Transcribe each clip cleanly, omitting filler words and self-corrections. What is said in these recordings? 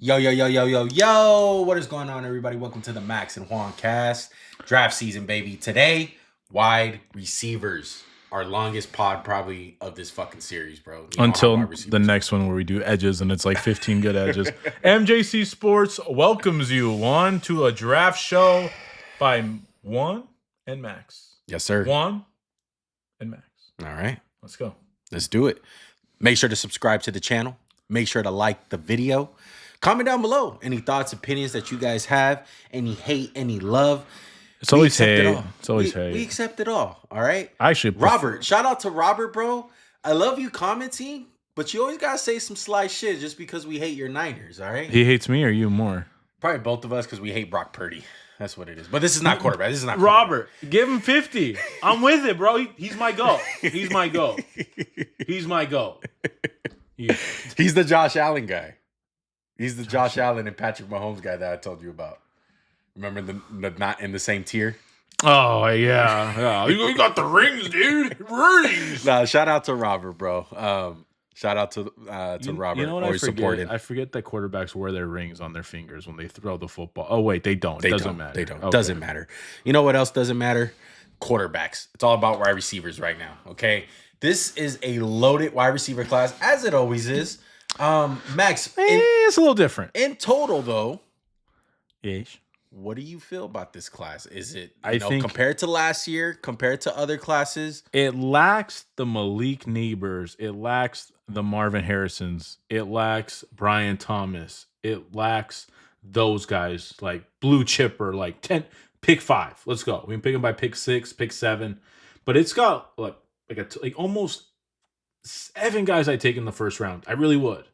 Yo, yo, yo, yo, yo, yo. What is going on, everybody? Welcome to the Max and Juan cast. Draft season, baby. Today, wide receivers. Our longest pod probably of this fucking series, bro. You know how Until wide the receivers next one where we do edges and it's like 15 good edges. MJC Sports welcomes you, Juan, to a draft show by Juan and Max. Yes, sir. Juan and Max. All right. Let's go. Let's do it. Make sure to subscribe to the channel. Make sure to like the video. Comment down below any thoughts, opinions that you guys have. Any hate, any love. It's always accept it hate. all. It's always We hate. accept it all. All right. Actually, Robert, shout out to Robert, bro. I love you commenting, but you always gotta say some sly shit just because we hate your Niners. All right. He hates me or you more? Probably both of us because we hate Brock Purdy. That's what it is. But this is not quarterback. This is not Robert, give him 50. I'm with it, bro. He's my goat. He's my goat. He's my goat. He's the Josh Allen guy. He's the Josh Allen and Patrick Mahomes guy that I told you about. Remember the not in the same tier? Oh, yeah. You got the rings, dude. Rings. Nah, shout out to Robert, bro. Shout out to Robert. You know what always I forget? supporting. I forget that quarterbacks wear their rings on their fingers when they throw the football. Oh, wait, they don't. It doesn't matter. They don't. Okay. Doesn't matter. You know what else doesn't matter? Quarterbacks. It's all about wide receivers right now. Okay. This is a loaded wide receiver class, as it always is. Max, It's a little different. in total, though, Yes. what do you feel about this class? Is it I think compared to last year, compared to other classes? it lacks the Malik Neighbors. It lacks the Marvin Harrisons. It lacks Brian Thomas. It lacks those guys like blue chipper, like 10, pick 5. Let's go. We can pick them by pick 6, pick 7. But it's got like almost 7 guys I take in the first round. I really would.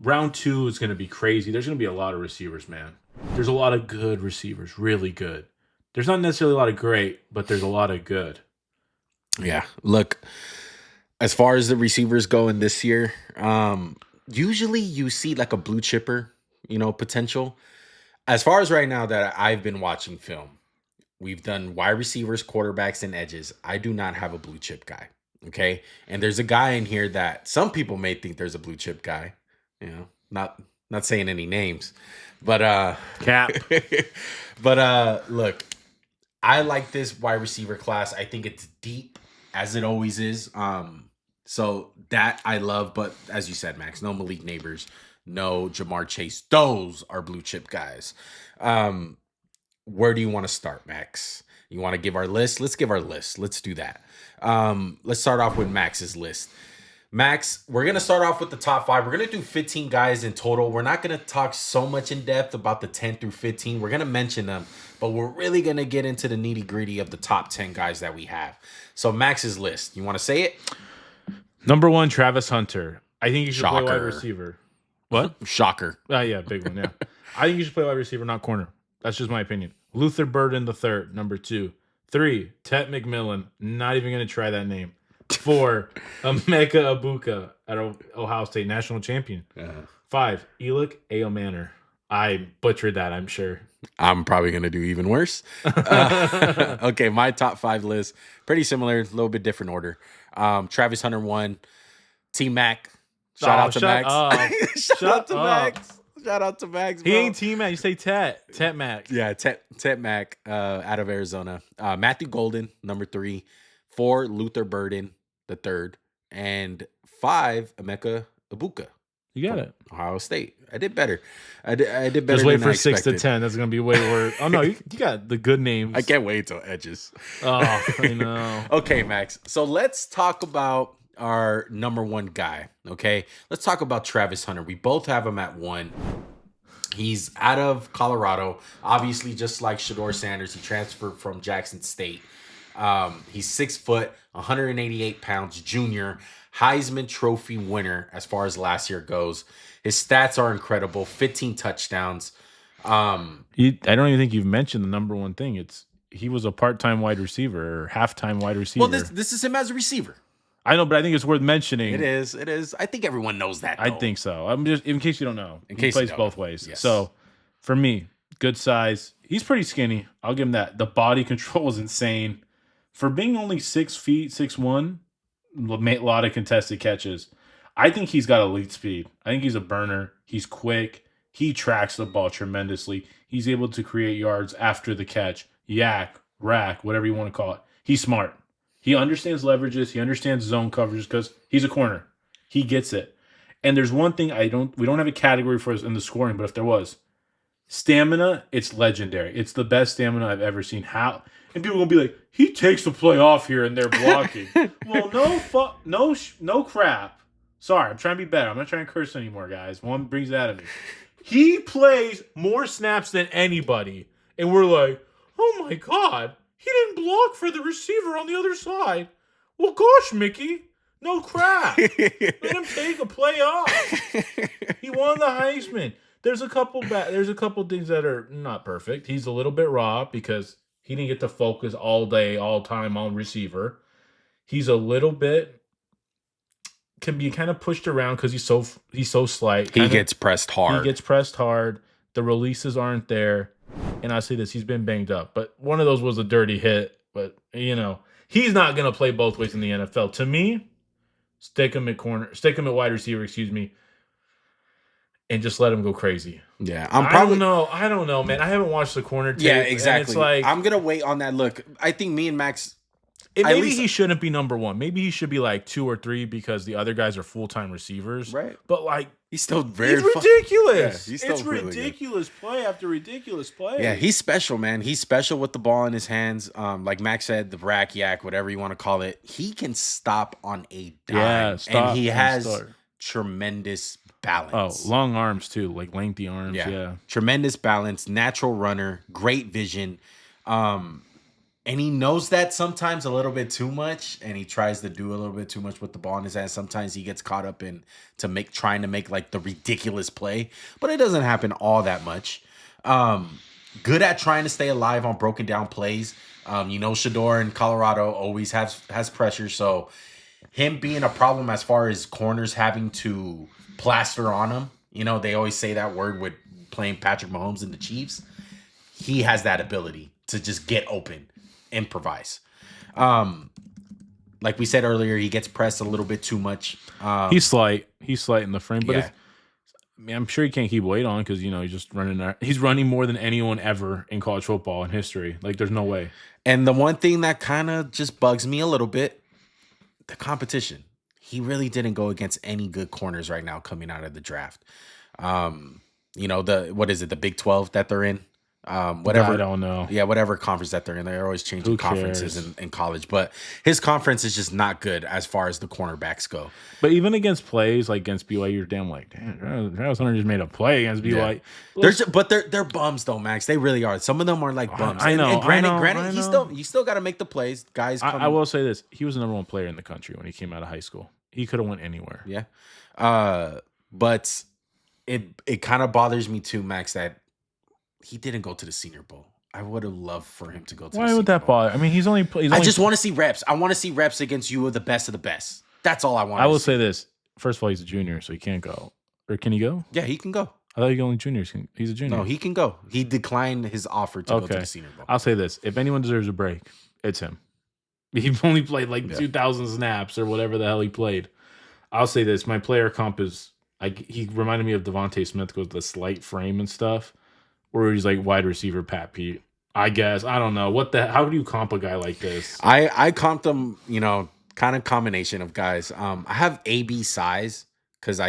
Round 2 is going to be crazy. There's going to be a lot of receivers, man. There's a lot of good receivers, really good. There's not necessarily a lot of great, but there's a lot of good. Yeah. Look, as far as the receivers go in this year, usually you see like a blue chipper, potential. As far as right now that I've been watching film, we've done wide receivers, quarterbacks, and edges. I do not have a blue chip guy. Okay. And there's a guy in here that some people may think there's a blue chip guy, not saying any names, but, Cap. but, look, I like this wide receiver class. I think it's deep as it always is. So that I love, but as you said, Max, no Malik Neighbors, no Jamar Chase. Those are blue chip guys. Where do you want to start, Max? You want to give our list? Let's give our list. Let's do that. Let's start off with Max's list. Max, we're going to start off with the top 5. We're going to do 15 guys in total. We're not going to talk so much in depth about the 10 through 15. We're going to mention them, but we're really going to get into the nitty gritty of the top 10 guys that we have. So Max's list, you want to say it? Number 1, Travis Hunter. I think you should play wide Shocker. receiver. What? Shocker. Yeah, big one, yeah. I think you should play wide receiver, not corner. That's just my opinion. Luther Burden the third, number 2. 3, Tet McMillan. Not even going to try that name. 4, Emeka Egbuka at Ohio State, national champion. 5, Elic Ayomanor. I butchered that, I'm sure. I'm probably going to do even worse. Okay, my top 5 list, pretty similar, a little bit different order. Travis Hunter 1, T-Mac. Shout out to Max. Shout out to Max. Shout out to Max, bro. He ain't T-Mac, you say Tet. Tet Mac. Yeah, Tet Mac out of Arizona. Matthew Golden, number 3. 4, Luther Burden, the third. And 5, Emeka Egbuka. You got it. Ohio State. I did better. I did better. Just wait than I for 6 to expected. 10. That's going to be way worse. Oh, no, you got the good names. I can't wait till edges. Oh, I know. Okay, Max. So let's talk about our number 1 guy. Okay, let's talk about Travis Hunter. We both have him at 1. He's out of Colorado. Obviously, just like Shador Sanders, he transferred from Jackson State. He's 6 foot, 188 pounds, junior, Heisman Trophy winner as far as last year goes. His stats are incredible. 15 touchdowns. I don't even think you've mentioned the number 1 thing. He was a part-time wide receiver or half-time wide receiver. Well, this is him as a receiver. I know, but I think it's worth mentioning. It is. I think everyone knows that, though. I think so. I'm just in case you don't know. In He case you plays don't both know. ways. Yes. So for me, good size. He's pretty skinny. I'll give him that. The body control is insane. For being only 6 feet, 6'1", a lot of contested catches. I think he's got elite speed. I think he's a burner. He's quick. He tracks the ball tremendously. He's able to create yards after the catch, yak, rack, whatever you want to call it. He's smart. He understands leverages. He understands zone coverages because he's a corner. He gets it. And there's one thing we don't have a category for us in the scoring, but if there was, stamina, it's legendary. It's the best stamina I've ever seen. How? And people are gonna be like, he takes the play off here and they're blocking. Well, no crap. Sorry, I'm trying to be better. I'm not trying to curse anymore, guys. One brings that at me. He plays more snaps than anybody, and we're like, oh my god, he didn't block for the receiver on the other side. Well, gosh, Mickey. No crap. Let him take a play off. He won the Heisman. There's a couple things that are not perfect. He's a little bit raw because he didn't get to focus all day, all time on receiver. He's a little bit can be kind of pushed around because he's so slight. He gets pressed hard. The releases aren't there. And I say this, he's been banged up. But one of those was a dirty hit. But he's not gonna play both ways in the NFL. To me, stick him at wide receiver, and just let him go crazy. Yeah, I don't know, man. I haven't watched the corner tape. Yeah, exactly. And it's like I'm gonna wait on that. Look, I think me and Max. Maybe he shouldn't be number one. Maybe he should be like 2 or 3 because the other guys are full-time receivers. Right. But like he's still very ridiculous. Yeah, it's really ridiculous good. Play after ridiculous play. Yeah, he's special, man. He's special with the ball in his hands. Like Max said, the rack yak, whatever you want to call it. He can stop on a dime. And he has tremendous balance. Oh, long arms too, like lengthy arms. Yeah. Tremendous balance, natural runner, great vision. And he knows that sometimes a little bit too much, and he tries to do a little bit too much with the ball in his hands. Sometimes he gets caught up in trying to make like the ridiculous play, but it doesn't happen all that much. Good at trying to stay alive on broken down plays. Shador in Colorado always has pressure, so him being a problem as far as corners having to plaster on him. They always say that word with playing Patrick Mahomes and the Chiefs. He has that ability to just get open. Improvise. Like we said earlier, he gets pressed a little bit too much. He's slight in the frame, but I'm sure he can't keep weight on because he's just running. He's running more than anyone ever in college football in history. Like there's no way. And the one thing that kind of just bugs me a little bit, the competition. He really didn't go against any good corners right now coming out of the draft. The Big 12 that they're in. Whatever. I don't know. Yeah, whatever conference that they're in. They're always changing conferences in college. But his conference is just not good as far as the cornerbacks go. But even against plays, like against BYU, you're damn like, damn, Travis Hunter just made a play against BYU. Yeah. They're bums though, Max. They really are. Some of them are like bums. I know. And granted, you still got to make the plays. Guys, I will say this: he was the number 1 player in the country when he came out of high school. He could have went anywhere. Yeah, but it kind of bothers me too, Max, that he didn't go to the Senior Bowl. I would have loved for him to go to the Senior Bowl. Why would that bother? I mean, he's only. I just want to see reps. I want to see reps against you of the best. That's all I want. I will say this. First of all, he's a junior, so he can't go. Or can he go? Yeah, he can go. I thought only juniors can. He's a junior. No, he can go. He declined his offer to go to the Senior Bowl. I'll say this. If anyone deserves a break, it's him. He only played like 2,000 snaps or whatever the hell he played. I'll say this. My player comp is... he reminded me of Devontae Smith with the slight frame and stuff. Or he's like wide receiver Pat Pete. I guess. I don't know. How do you comp a guy like this? I comped them, kind of combination of guys. I have AB size because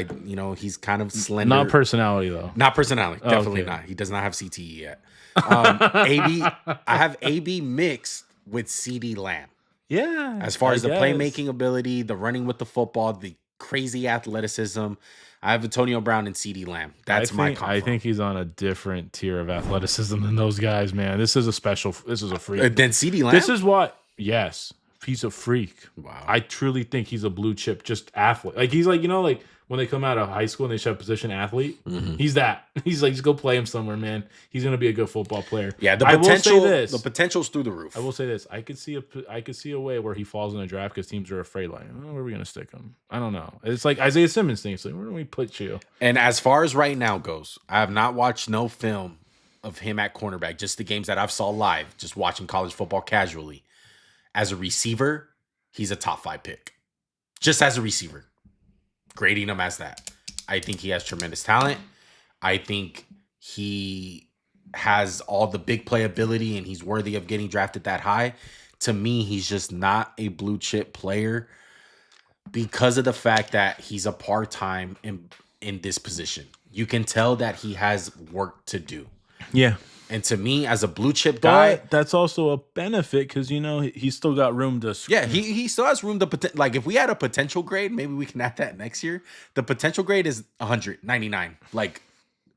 he's kind of slender. Not personality though. Not personality. Definitely not. He does not have CTE yet. I have AB mixed with CD Lamb. Yeah. As far as the playmaking ability, the running with the football, the crazy athleticism. I have Antonio Brown and CeeDee Lamb. That's my combo. I think he's on a different tier of athleticism than those guys, man. This is a freak. Then CeeDee Lamb? This is what, yes, he's a freak. Wow. I truly think he's a blue chip, just athlete. Like he's like, like when they come out of high school and they show position athlete, he's that. He's like, just go play him somewhere, man. He's going to be a good football player. Yeah, the potential's through the roof. I will say this. I could see a way where he falls in the draft because teams are afraid, like, where are we going to stick him? I don't know. It's like Isaiah Simmons thing. It's like, where do we put you? And as far as right now goes, I have not watched no film of him at cornerback, just the games that I've saw live, just watching college football casually. As a receiver, he's a top 5 pick. Just as a receiver. Grading him as that. I think he has tremendous talent. I think he has all the big playability and he's worthy of getting drafted that high. To me, he's just not a blue chip player because of the fact that he's a part-time in this position. You can tell that he has work to do. Yeah. And to me, as a blue chip guy, But that's also a benefit because, you know, he's still got room to... yeah, he still has room to... Like, if we had a potential grade, maybe we can add that next year. The potential grade is 199. Like,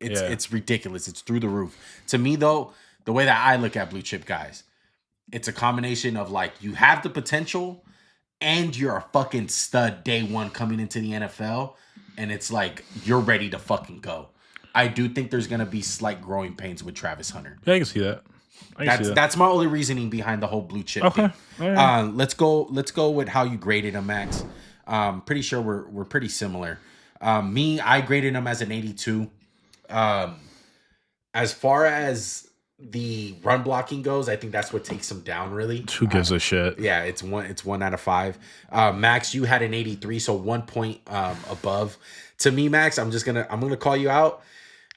it's ridiculous. It's through the roof. To me, though, the way that I look at blue chip guys, it's a combination of, like, you have the potential and you're a fucking stud day one coming into the NFL, and it's like, you're ready to fucking go. I do think there's going to be slight growing pains with Travis Hunter. Yeah, I can see that. That's my only reasoning behind the whole blue chip thing. Right. Let's go with how you graded him, Max. Pretty sure we're pretty similar. I graded him as an 82. As far as the run blocking goes, I think that's what takes him down, really. Who gives a shit? Yeah, it's 1 out of 5. Max, you had an 83, so 1 point above. To me, Max, I'm gonna call you out.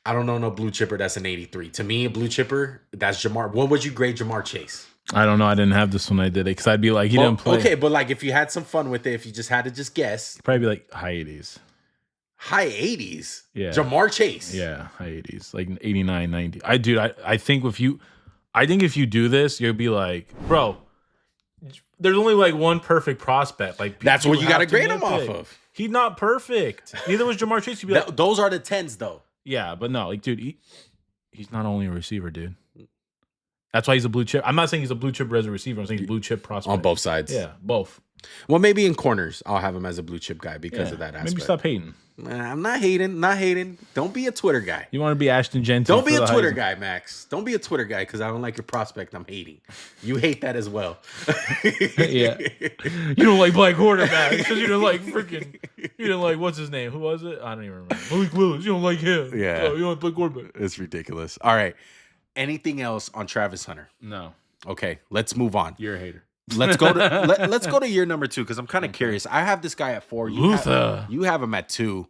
I don't know no blue chipper that's an 83. To me, a blue chipper, that's Jamar. What would you grade Jamar Chase? I don't know. I didn't have this when I did it because I'd be like, he didn't play. Okay, but like if you had some fun with it, if you just had to just guess. Probably be like high 80s. High 80s? Yeah. Jamar Chase? Yeah, high 80s. Like 89, 90. I think if you do this, you'll be like, bro, there's only like one perfect prospect. Like that's what you got to grade him off of. He's not perfect. Neither was Jamar Chase. You'd be like, those are the 10s, though. Yeah, but no, like, dude, he's not only a receiver, dude. That's why he's a blue chip. I'm not saying he's a blue chip as a receiver. I'm saying he's a blue chip prospect. On both sides. Yeah, both. Well, maybe in corners, I'll have him as a blue chip guy because of that aspect. Maybe stop hating. I'm not hating. Don't be a Twitter guy. You want to be Ashton Genty. Don't be a Twitter guy, Max. Don't be a Twitter guy because I don't like your prospect. I'm hating. You hate that as well. Yeah. You don't like black quarterbacks because you don't like freaking. You didn't like, what's his name? Who was it? I don't even remember. Malik Willis. You don't like him. Yeah. Oh, you don't like black quarterback. It's ridiculous. All right. Anything else on Travis Hunter? No. Okay. Let's move on. You're a hater. Let's go to year number 2 because I'm kind of curious. I have this guy at 4. You have him at 2.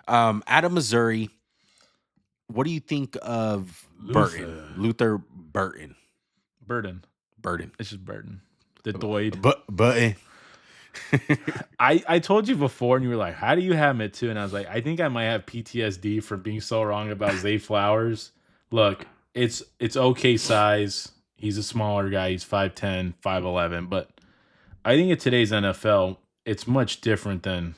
Out of Missouri, what do you think of Burton? Luther Burton. Burton. It's just Burton. The Doid. Burton. I told you before, and you were like, "How do you have him at 2?" And I was like, "I think I might have PTSD from being so wrong about Zay Flowers." Look, it's okay size. He's a smaller guy. He's 5'10", 5'11". But I think in today's NFL, it's much different than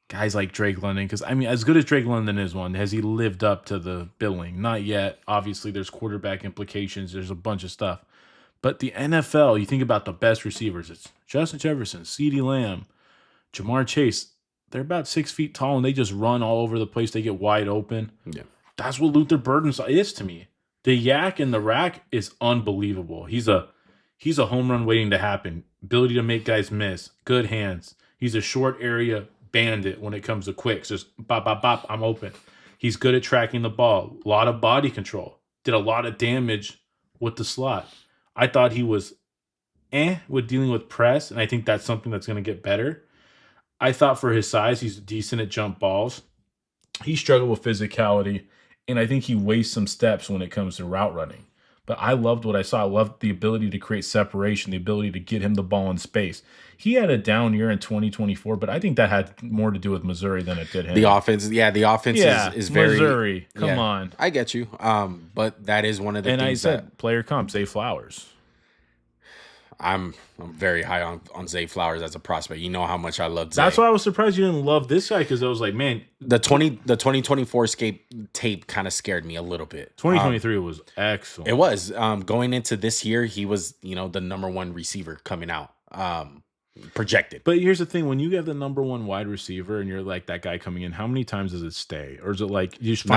guys like Drake London. Because, I mean, as good as Drake London is one, has he lived up to the billing? Not yet. Obviously, there's quarterback implications. There's a bunch of stuff. But the NFL, you think about the best receivers. It's Justin Jefferson, CeeDee Lamb, Jamar Chase. They're about 6 feet tall, and they just run all over the place. They get wide open. Yeah, that's what Luther Burton is to me. The yak in the rack is unbelievable. He's a home run waiting to happen. Ability to make guys miss. Good hands. He's a short area bandit when it comes to quicks. Just bop, bop, bop, I'm open. He's good at tracking the ball. A lot of body control. Did a lot of damage with the slot. I thought he was with dealing with press, and I think that's something that's going to get better. I thought for his size, he's decent at jump balls. He struggled with physicality. And I think he wastes some steps when it comes to route running. But I loved what I saw. I loved the ability to create separation, the ability to get him the ball in space. He had a down year in 2024, but I think that had more to do with Missouri than it did him. The offense is very... Missouri, come on. I get you. But that is one of the things I said, player comp, Zay Flowers. I'm very high on Zay Flowers as a prospect. You know how much I love Zay. That's why I was surprised you didn't love this guy because I was like, man. The 2024 tape kind of scared me a little bit. 2023 was excellent. It was. Going into this year, he was, the number 1 receiver coming out. Projected. But here's the thing. When you have the number 1 wide receiver and you're like that guy coming in, how many times does it stay? Or is it like you just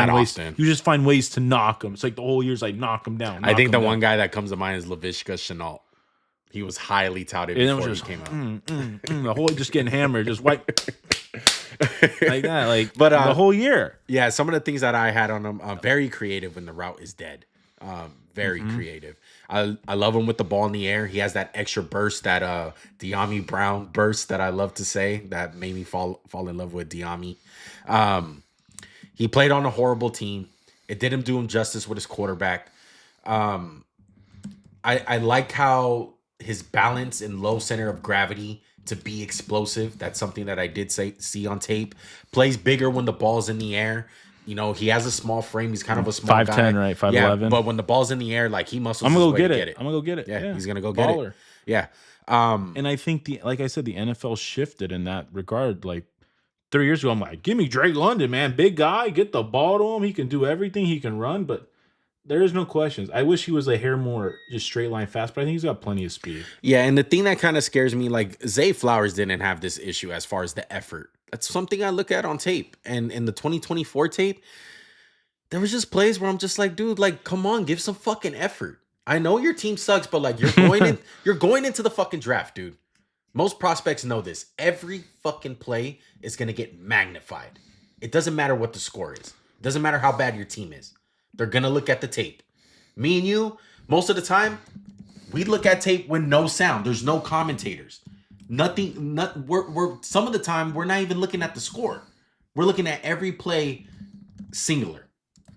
find ways to knock him? It's like the whole year's like knock him down. I think the one guy that comes to mind is Laviska Shenault. He was highly touted before he came out. The whole just getting hammered, just wipe like that, but the whole year. Yeah, some of the things that I had on him, very creative when the route is dead. Very creative. I love him with the ball in the air. He has that extra burst, that De'Ami Brown burst that I love to say that made me fall in love with De'Ami. He played on a horrible team. It didn't do him justice with his quarterback. I like how his balance and low center of gravity to be explosive. That's something that I did see on tape. Plays bigger when the ball's in the air. You know, he has a small frame. He's kind of a small 5'10", guy. right? 5'11". Yeah, but when the ball's in the air, like he muscles I'm gonna his go way get to it. get it. I'm gonna go get it. Yeah, Yeah, he's gonna go get Baller. it. Yeah. And I think like I said, the NFL shifted in that regard. Like 3 years ago, I'm like, give me Drake London, man. Big guy, get the ball to him. He can do everything. He can run, but there is no questions. I wish he was a hair more just straight line fast, but I think he's got plenty of speed. Yeah, and the thing that kind of scares me, like Zay Flowers didn't have this issue as far as the effort. That's something I look at on tape. And in the 2024 tape, there was just plays where I'm just like, dude, like, come on, give some fucking effort. I know your team sucks, but like you're going into the fucking draft, dude. Most prospects know this. Every fucking play is gonna get magnified. It doesn't matter what the score is. It doesn't matter how bad your team is. They're gonna look at the tape. Me and you, most of the time, we look at tape with no sound. There's no commentators. Nothing. We're some of the time we're not even looking at the score. We're looking at every play singular.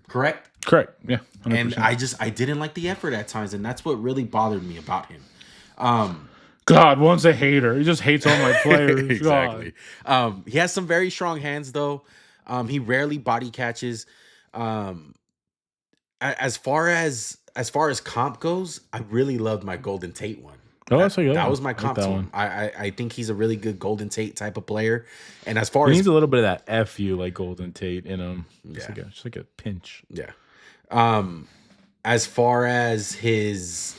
Correct? Correct. Yeah. 100%. And I didn't like the effort at times, and that's what really bothered me about him. God, one's a hater. He just hates all my players. Exactly. He has some very strong hands, though. He rarely body catches. As far as comp goes, I really loved my Golden Tate one. Oh, that's a good That one. was my comp I like to that him. one. I think he's a really good Golden Tate type of player. And as far He as needs a little bit of that F you like Golden Tate in him. Just like a pinch. yeah, as far as his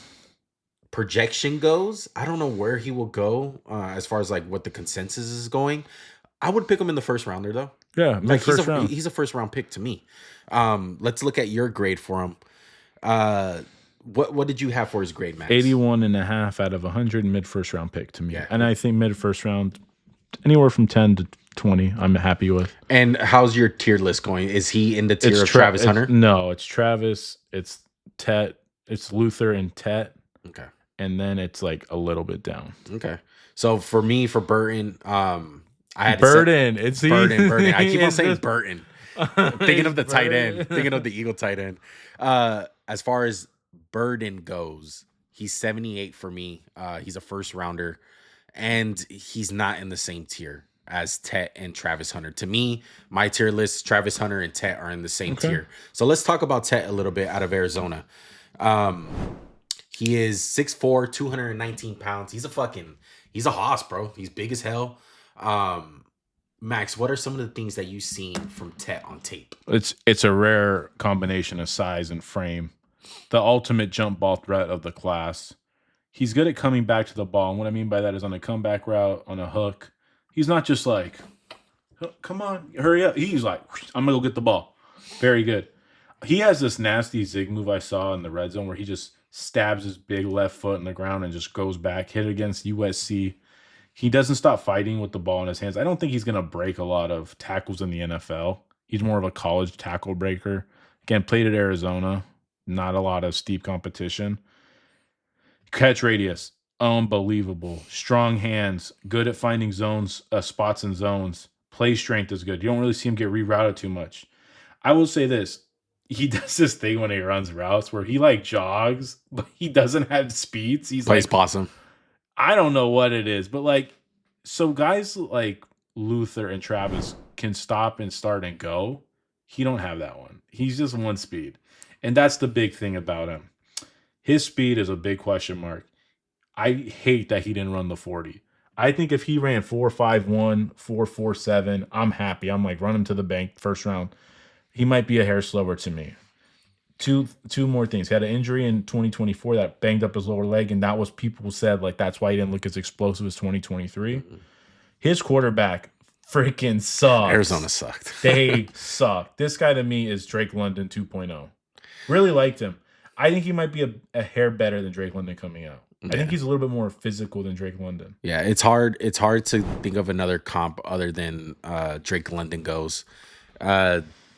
projection goes, I don't know where he will go. As far as like what the consensus is going, I would pick him in the first rounder though. Yeah, Like first round. he's a first round pick to me. Let's look at your grade for him. What did you have for his grade, Max? 81.5 out of 100, mid first round pick to me. Yeah. And I think mid first round, anywhere from 10 to 20, I'm happy with. And how's your tier list going? Is he in the tier of Travis Hunter? No, it's Travis, it's Tet, it's Luther and Tet. Okay. And then it's like a little bit down. Okay. So for me, for Burton, I had Burton. To say, Burton. I keep on saying Burton. Thinking of the tight end. Thinking of the Eagle tight end. As far as Burden goes, he's 78 for me. He's a first rounder, and he's not in the same tier as Tet and Travis Hunter. To me, my tier list, Travis Hunter and Tet are in the same tier. So let's talk about Tet a little bit out of Arizona. He is 6'4", 219 pounds. He's a hoss, bro. He's big as hell. Max, what are some of the things that you've seen from Tet on tape? It's a rare combination of size and frame. The ultimate jump ball threat of the class. He's good at coming back to the ball. And what I mean by that is on a comeback route, on a hook. He's not just like, come on, hurry up. He's like, I'm going to go get the ball. Very good. He has this nasty zig move I saw in the red zone where he just stabs his big left foot in the ground and just goes back, hit against USC. He doesn't stop fighting with the ball in his hands. I don't think he's going to break a lot of tackles in the NFL. He's more of a college tackle breaker. Again, played at Arizona. Not a lot of steep competition. Catch radius, unbelievable. Strong hands, good at finding zones, spots and zones. Play strength is good. You don't really see him get rerouted too much. I will say this. He does this thing when he runs routes where he like jogs, but he doesn't have speeds. He's Plays like possum. I don't know what it is, but like, so guys like Luther and Travis can stop and start and go. He don't have that one. He's just one speed. And that's the big thing about him. His speed is a big question mark. I hate that he didn't run the 40. I think if he ran 4.51, 4.47, I'm happy. I'm like, run him to the bank first round. He might be a hair slower to me. Two more things. He had an injury in 2024 that banged up his lower leg, and that was people said like that's why he didn't look as explosive as 2023. Mm-hmm. His quarterback freaking sucks. Arizona sucked. They suck. This guy to me is Drake London 2.0. Really liked him. I think he might be a hair better than Drake London coming out. I think he's a little bit more physical than Drake London. Yeah, it's hard. It's hard to think of another comp other than Drake London goes.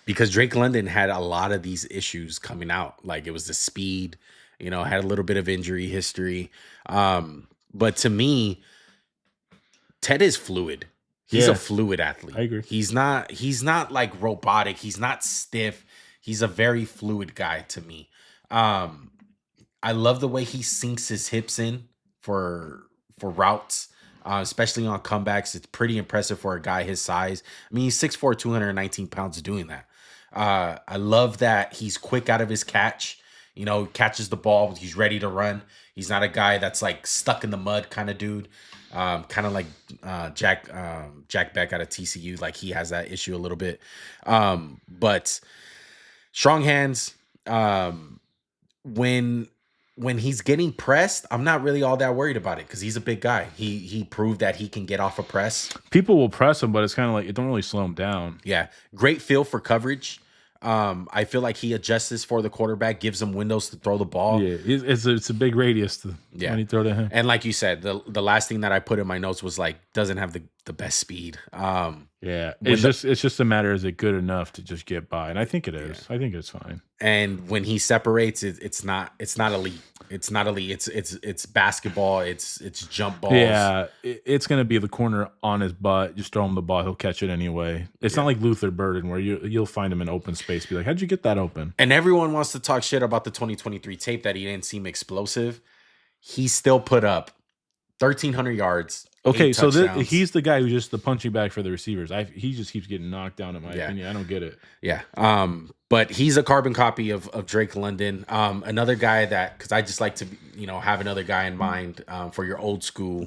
Because Drake London had a lot of these issues coming out. Like it was the speed, had a little bit of injury history. But to me, Ted is fluid. He's a fluid athlete. I agree. He's not like robotic. He's not stiff. He's a very fluid guy to me. I love the way he sinks his hips in for routes, especially on comebacks. It's pretty impressive for a guy his size. I mean, he's 6'4", 219 pounds doing that. I love that he's quick out of his catch. You know, catches the ball. He's ready to run. He's not a guy that's like stuck in the mud kind of dude. Kind of like Jack Bech out of TCU. Like he has that issue a little bit. But strong hands. When he's getting pressed, I'm not really all that worried about it because he's a big guy. He proved that he can get off a press. People will press him, but it's kind of like it don't really slow him down. Yeah, great feel for coverage. I feel like he adjusts this for the quarterback, gives him windows to throw the ball. Yeah, it's a big radius when you throw to him. And like you said, the last thing that I put in my notes was like doesn't have the best speed. Yeah, it's just a matter, is it good enough to just get by? And I think it is. Yeah. I think it's fine. And when he separates, it's not elite. It's not elite. It's basketball. It's jump balls. Yeah, it's gonna be the corner on his butt. Just throw him the ball, he'll catch it anyway. It's not like Luther Burden where you'll find him in open space. Be like, how'd you get that open? And everyone wants to talk shit about the 2023 tape that he didn't seem explosive. He still put up 1,300 yards. Okay, so he's the guy who's just the punching bag for the receivers. He just keeps getting knocked down, in my opinion. I don't get it. Yeah. But he's a carbon copy of Drake London. Another guy that, because I just like to, have another guy in mind for your old school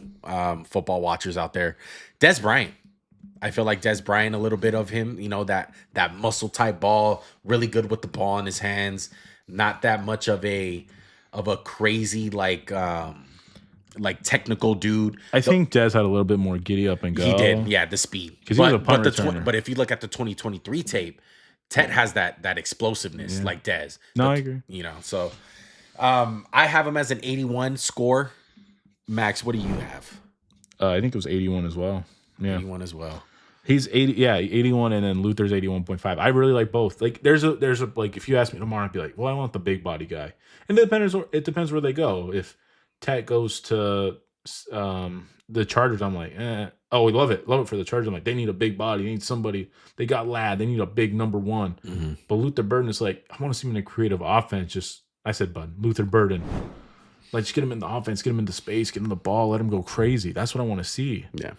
football watchers out there. Des Bryant. I feel like Des Bryant, a little bit of him, that muscle type ball, really good with the ball in his hands. Not that much of a crazy technical dude. I think Des had a little bit more giddy up and go. He did, yeah, the speed. Because he was a punt returner. But if you look at the 2023 tape, Tet has that explosiveness like Des. No, I agree. So I have him as an 81 score. Max, what do you have? I think it was 81 as well. Yeah, 81 as well. He's 81, and then Luther's 81.5. I really like both. Like, there's a like, if you ask me tomorrow, I'd be like, well, I want the big body guy. And it depends where they go. If Tet goes to the Chargers, I'm like, oh, we love it for the Chargers. I'm like, they need a big body. They need somebody. They got Ladd. They need a big number one. Mm-hmm. But Luther Burden is like, I want to see him in a creative offense. I said, bud, Luther Burden. Like, just get him in the offense, get him into space, get him the ball, let him go crazy. That's what I want to see. Yeah.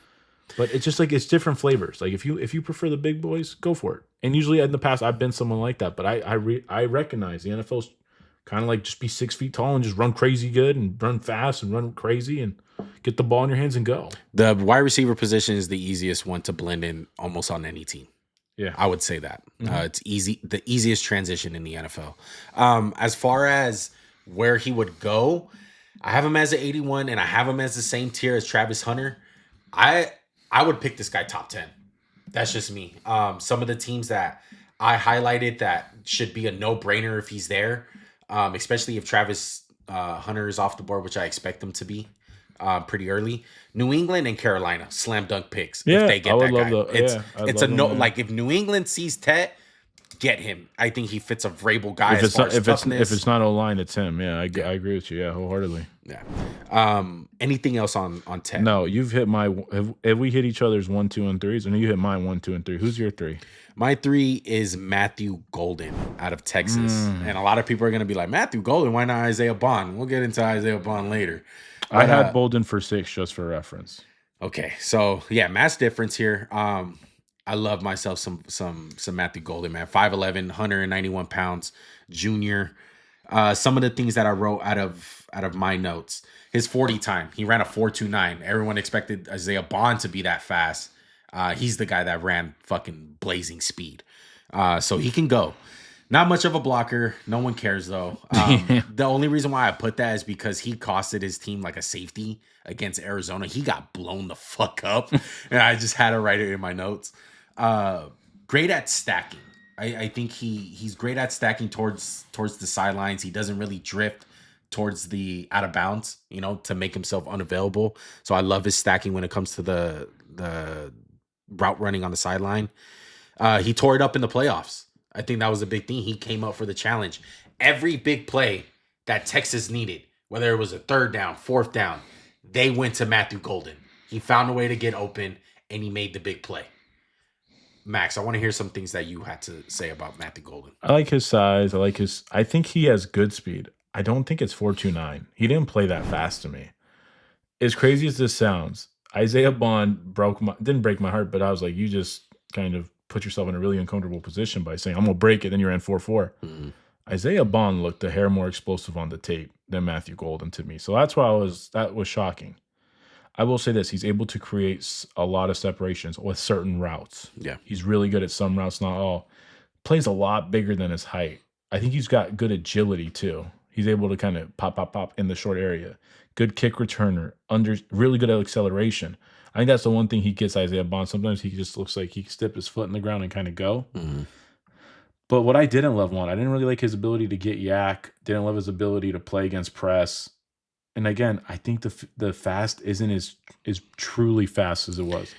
But it's just like, it's different flavors. Like, if you prefer the big boys, go for it. And usually in the past, I've been someone like that. But I recognize the NFL's kind of like, just be 6 feet tall and just run crazy good and run fast and run crazy and get the ball in your hands and go. The wide receiver position is the easiest one to blend in almost on any team. Yeah, I would say that. Mm-hmm. It's easy, the easiest transition in the NFL. As far as where he would go, I have him as an 81, and I have him as the same tier as Travis Hunter. I would pick this guy top 10. That's just me. Some of the teams that I highlighted that should be a no-brainer if he's there, especially if Travis Hunter is off the board, which I expect him to be pretty early. New England and Carolina, slam dunk picks. Yeah, if they get that guy. It's a no. Like, if New England sees Tet, get him. I think he fits a Vrabel guy. If it's not O-line, it's him. Yeah, I agree with you. Yeah, wholeheartedly. Yeah. Anything else on Tet? No, you've hit my. Have we hit each other's 1, 2, and 3s? And you hit mine 1, 2, and 3. Who's your 3? My 3 is Matthew Golden out of Texas, and a lot of people are going to be like, Matthew Golden, why not Isaiah Bond? We'll get into Isaiah Bond later. I had Bolden for 6 just for reference. Okay, so yeah, mass difference here. I love myself some Matthew Golden, man. 5'11", 191 pounds, junior. Some of the things that I wrote out of my notes. His 40 time, he ran a 4.29. Everyone expected Isaiah Bond to be that fast. He's the guy that ran fucking blazing speed. So he can go. Not much of a blocker. No one cares, though. The only reason why I put that is because he costed his team like a safety against Arizona. He got blown the fuck up. And I just had to write it in my notes. Great at stacking. I think he's great at stacking towards the sidelines. He doesn't really drift towards the out of bounds, to make himself unavailable. So I love his stacking when it comes to the route running on the sideline. He tore it up in the playoffs. I think that was a big thing. He came up for the challenge. Every big play that Texas needed, whether it was a 3rd down, 4th down, they went to Matthew Golden. He found a way to get open, and he made the big play. Max, I want to hear some things that you had to say about Matthew Golden. I like his size. I think he has good speed. I don't think it's 4.29. He didn't play that fast to me. As crazy as this sounds, Isaiah Bond didn't break my heart, but I was like, you just kind of put yourself in a really uncomfortable position by saying, I'm going to break it, then you ran 4.4. Mm-hmm. Isaiah Bond looked a hair more explosive on the tape than Matthew Golden to me. So that's why that was shocking. I will say this, he's able to create a lot of separations with certain routes. Yeah. He's really good at some routes, not all. Plays a lot bigger than his height. I think he's got good agility too. He's able to kind of pop in the short area. Good kick returner, really good at acceleration. I think that's the one thing he gets Isaiah Bond. Sometimes he just looks like he can step his foot in the ground and kind of go. Mm-hmm. But what I didn't love, I didn't really like his ability to get yak. Didn't love his ability to play against press. And again, I think the fast isn't as truly fast as it was.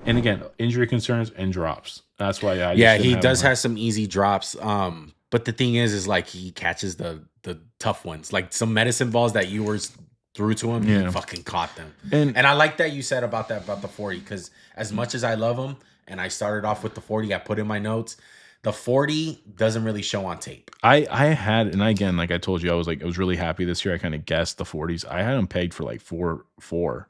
And again, injury concerns and drops. That's why he does have some easy drops. But the thing is like he catches the tough ones, like some medicine balls that you were threw to him. He fucking caught them. And I like that you said about the 40, because as much as I love him, and I started off with the 40, I put in my notes. The 40 doesn't really show on tape. I had, and again, like I told you, I was really happy this year. I kind of guessed the 40s. I had him pegged for like 4.4,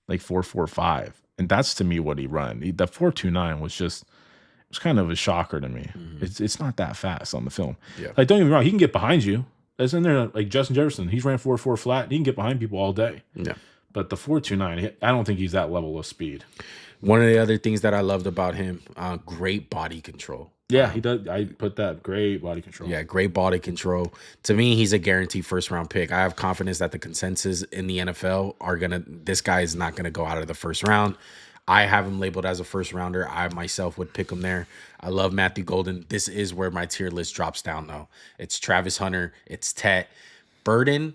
like 4.45, and that's to me what he run. The 4.29 was kind of a shocker to me. Mm-hmm. It's not that fast on the film. Yeah. Like, don't get me wrong, he can get behind you. That's in there. Like Justin Jefferson, he's ran 4.4 flat. He can get behind people all day. Yeah. But the 4.29, I don't think he's that level of speed. One of the other things that I loved about him, great body control. Yeah, he does. I put that great body control. Yeah, great body control. To me, he's a guaranteed first-round pick. I have confidence that the consensus in the NFL this guy is not gonna go out of the first round. I have him labeled as a first-rounder. I myself would pick him there. I love Matthew Golden. This is where my tier list drops down, though. It's Travis Hunter. It's Tet. Burden,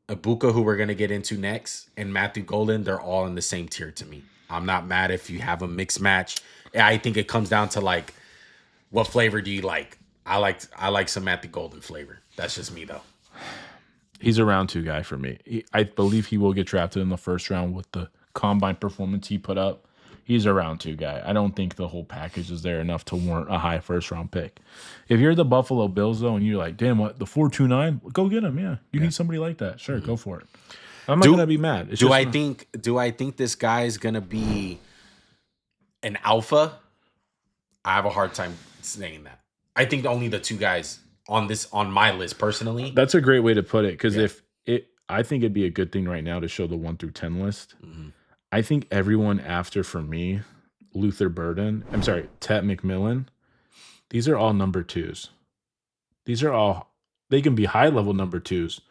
Egbuka, who we're gonna get into next, and Matthew Golden. They're all in the same tier to me. I'm not mad if you have a mixed match. I think it comes down to like, what flavor do you like? I like some Matthew Golden flavor. That's just me though. He's a round 2 guy for me. I believe he will get drafted in the first round with the combine performance he put up. He's a round 2 guy. I don't think the whole package is there enough to warrant a high first round pick. If you're the Buffalo Bills though, and you're like, damn, what, the 4.29? Go get him. Yeah, you need somebody like that. Sure, go for it. I'm not gonna be mad. Do I think this guy is gonna be an alpha? I have a hard time saying that. I think only the 2 guys on my list personally. That's a great way to put it, because I think it'd be a good thing right now to show the 1 through 10 list. Mm-hmm. I think everyone after, for me, Tet McMillan, these are all number 2s. They can be high level number 2s,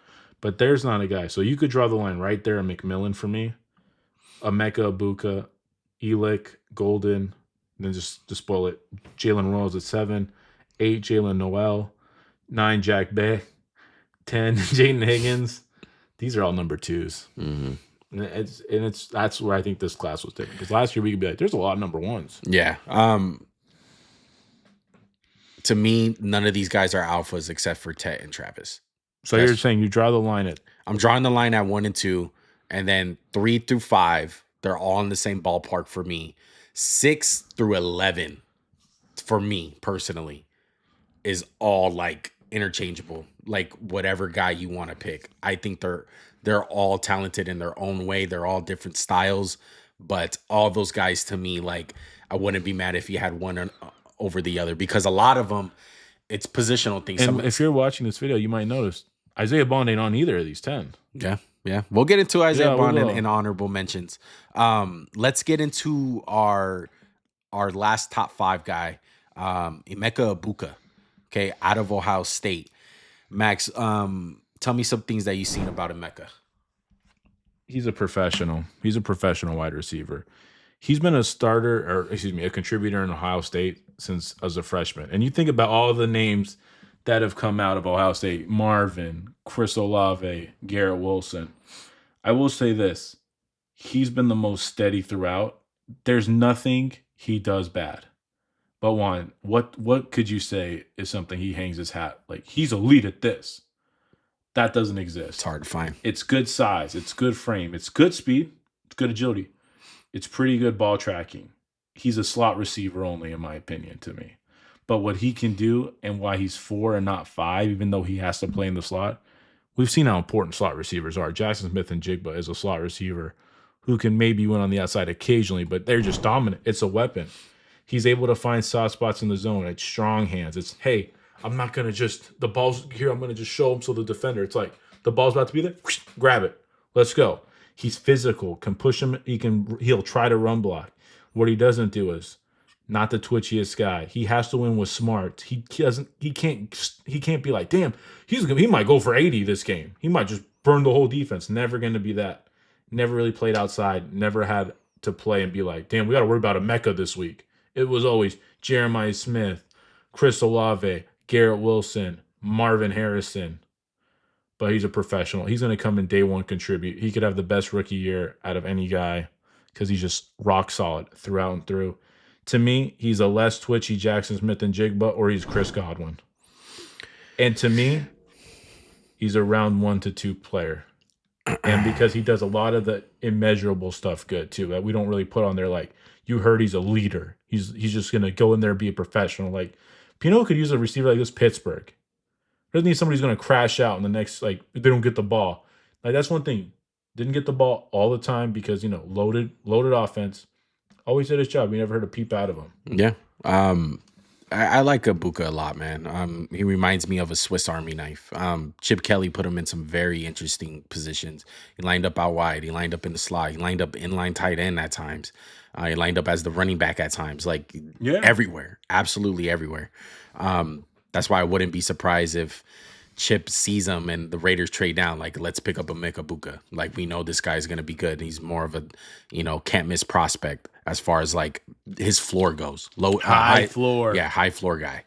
but there's not a guy. So you could draw the line right there at McMillan for me. Emeka Egbuka, Elic, Golden, and then just to spoil it, Jaylen Royal at 7, 8 Jaylin Noel, 9 Jack Bech, 10 Jaden Higgins. These are all number 2s. Mm-hmm. And that's where I think this class was different. Because last year we could be like, there's a lot of number 1s. Yeah. To me, none of these guys are alphas except for Tet and Travis. So you're saying you draw the line at... I'm drawing the line at 1 and 2, and then 3 through 5, they're all in the same ballpark for me. 6 through 11, for me personally, is all like interchangeable. Like whatever guy you want to pick. I think they're all talented in their own way. They're all different styles, but all those guys to me, like, I wouldn't be mad if you had one over the other, because a lot of them, it's positional things. And if you're watching this video, you might notice Isaiah Bond ain't on either of these 10. Yeah. We'll get into Isaiah Bond in honorable mentions. Let's get into our last top 5 guy, Emeka Egbuka, okay, out of Ohio State. Max, tell me some things that you've seen about Emeka. He's a professional. He's a professional wide receiver. He's been a contributor in Ohio State since as a freshman. And you think about all the names that have come out of Ohio State: Marvin, Chris Olave, Garrett Wilson. I will say this: he's been the most steady throughout. There's nothing he does bad. But Juan, what could you say is something he hangs his hat? Like, he's elite at this. That doesn't exist. It's hard to find. It's good size. It's good frame. It's good speed. It's good agility. It's pretty good ball tracking. he's a slot receiver only, in my opinion, to me. But what he can do and why he's 4 and not 5, even though he has to play in the slot, we've seen how important slot receivers are. Jackson Smith and Jigba is a slot receiver who can maybe win on the outside occasionally, but they're just dominant. It's a weapon. He's able to find soft spots in the zone. It's strong hands. It's, hey, I'm not going to just, the ball's here, I'm going to just show him so the defender, it's like, the ball's about to be there, whoosh, grab it. Let's go. He's physical, can push him, he'll try to run block. What he doesn't do is not the twitchiest guy. He has to win with smarts. He can't be like, damn, he might go for 80 this game. He might just burn the whole defense. Never going to be that. Never really played outside. Never had to play and be like, damn, we got to worry about Emeka this week. It was always Jeremiah Smith, Chris Olave, Garrett Wilson, Marvin Harrison. But he's a professional. He's going to come in day one, contribute. He could have the best rookie year out of any guy because he's just rock solid throughout and through. To me, he's a less twitchy Jackson Smith than Jigba, or he's Chris Godwin. And to me, he's a round 1 to 2 player. And because he does a lot of the immeasurable stuff good too, that we don't really put on there. Like, you heard he's a leader. He's just going to go in there and be a professional. Like, Pino could use a receiver like this, Pittsburgh. Doesn't need somebody who's going to crash out in the next, like, if they don't get the ball. Like, that's one thing. Didn't get the ball all the time because, loaded offense. Always did his job. We never heard a peep out of him. Yeah. I like Egbuka a lot, man. He reminds me of a Swiss Army knife. Chip Kelly put him in some very interesting positions. He lined up out wide. He lined up in the slot. He lined up inline tight end at times. He lined up as the running back at times. Like, everywhere. Absolutely everywhere. That's why I wouldn't be surprised if Chip sees him and the Raiders trade down. Like, let's pick up Emeka Egbuka. Like, we know this guy's going to be good. He's more of a, can't miss prospect as far as, like, his floor goes. High floor. Yeah, high floor guy.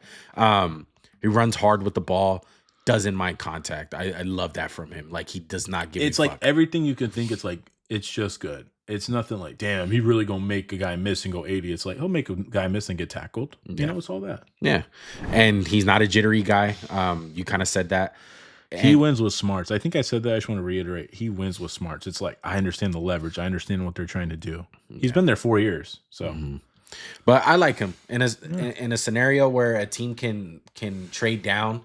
He runs hard with the ball, doesn't mind contact. I love that from him. Like, he does not give It's like everything you can think. It's like, it's just good. It's nothing like, damn, he really going to make a guy miss and go 80. It's like, he'll make a guy miss and get tackled. Yeah. It's all that. Yeah. And he's not a jittery guy. You kind of said that. He wins with smarts. I think I said that. I just want to reiterate. He wins with smarts. It's like, I understand the leverage. I understand what they're trying to do. He's been there 4 years. So, But I like him in a scenario where a team can trade down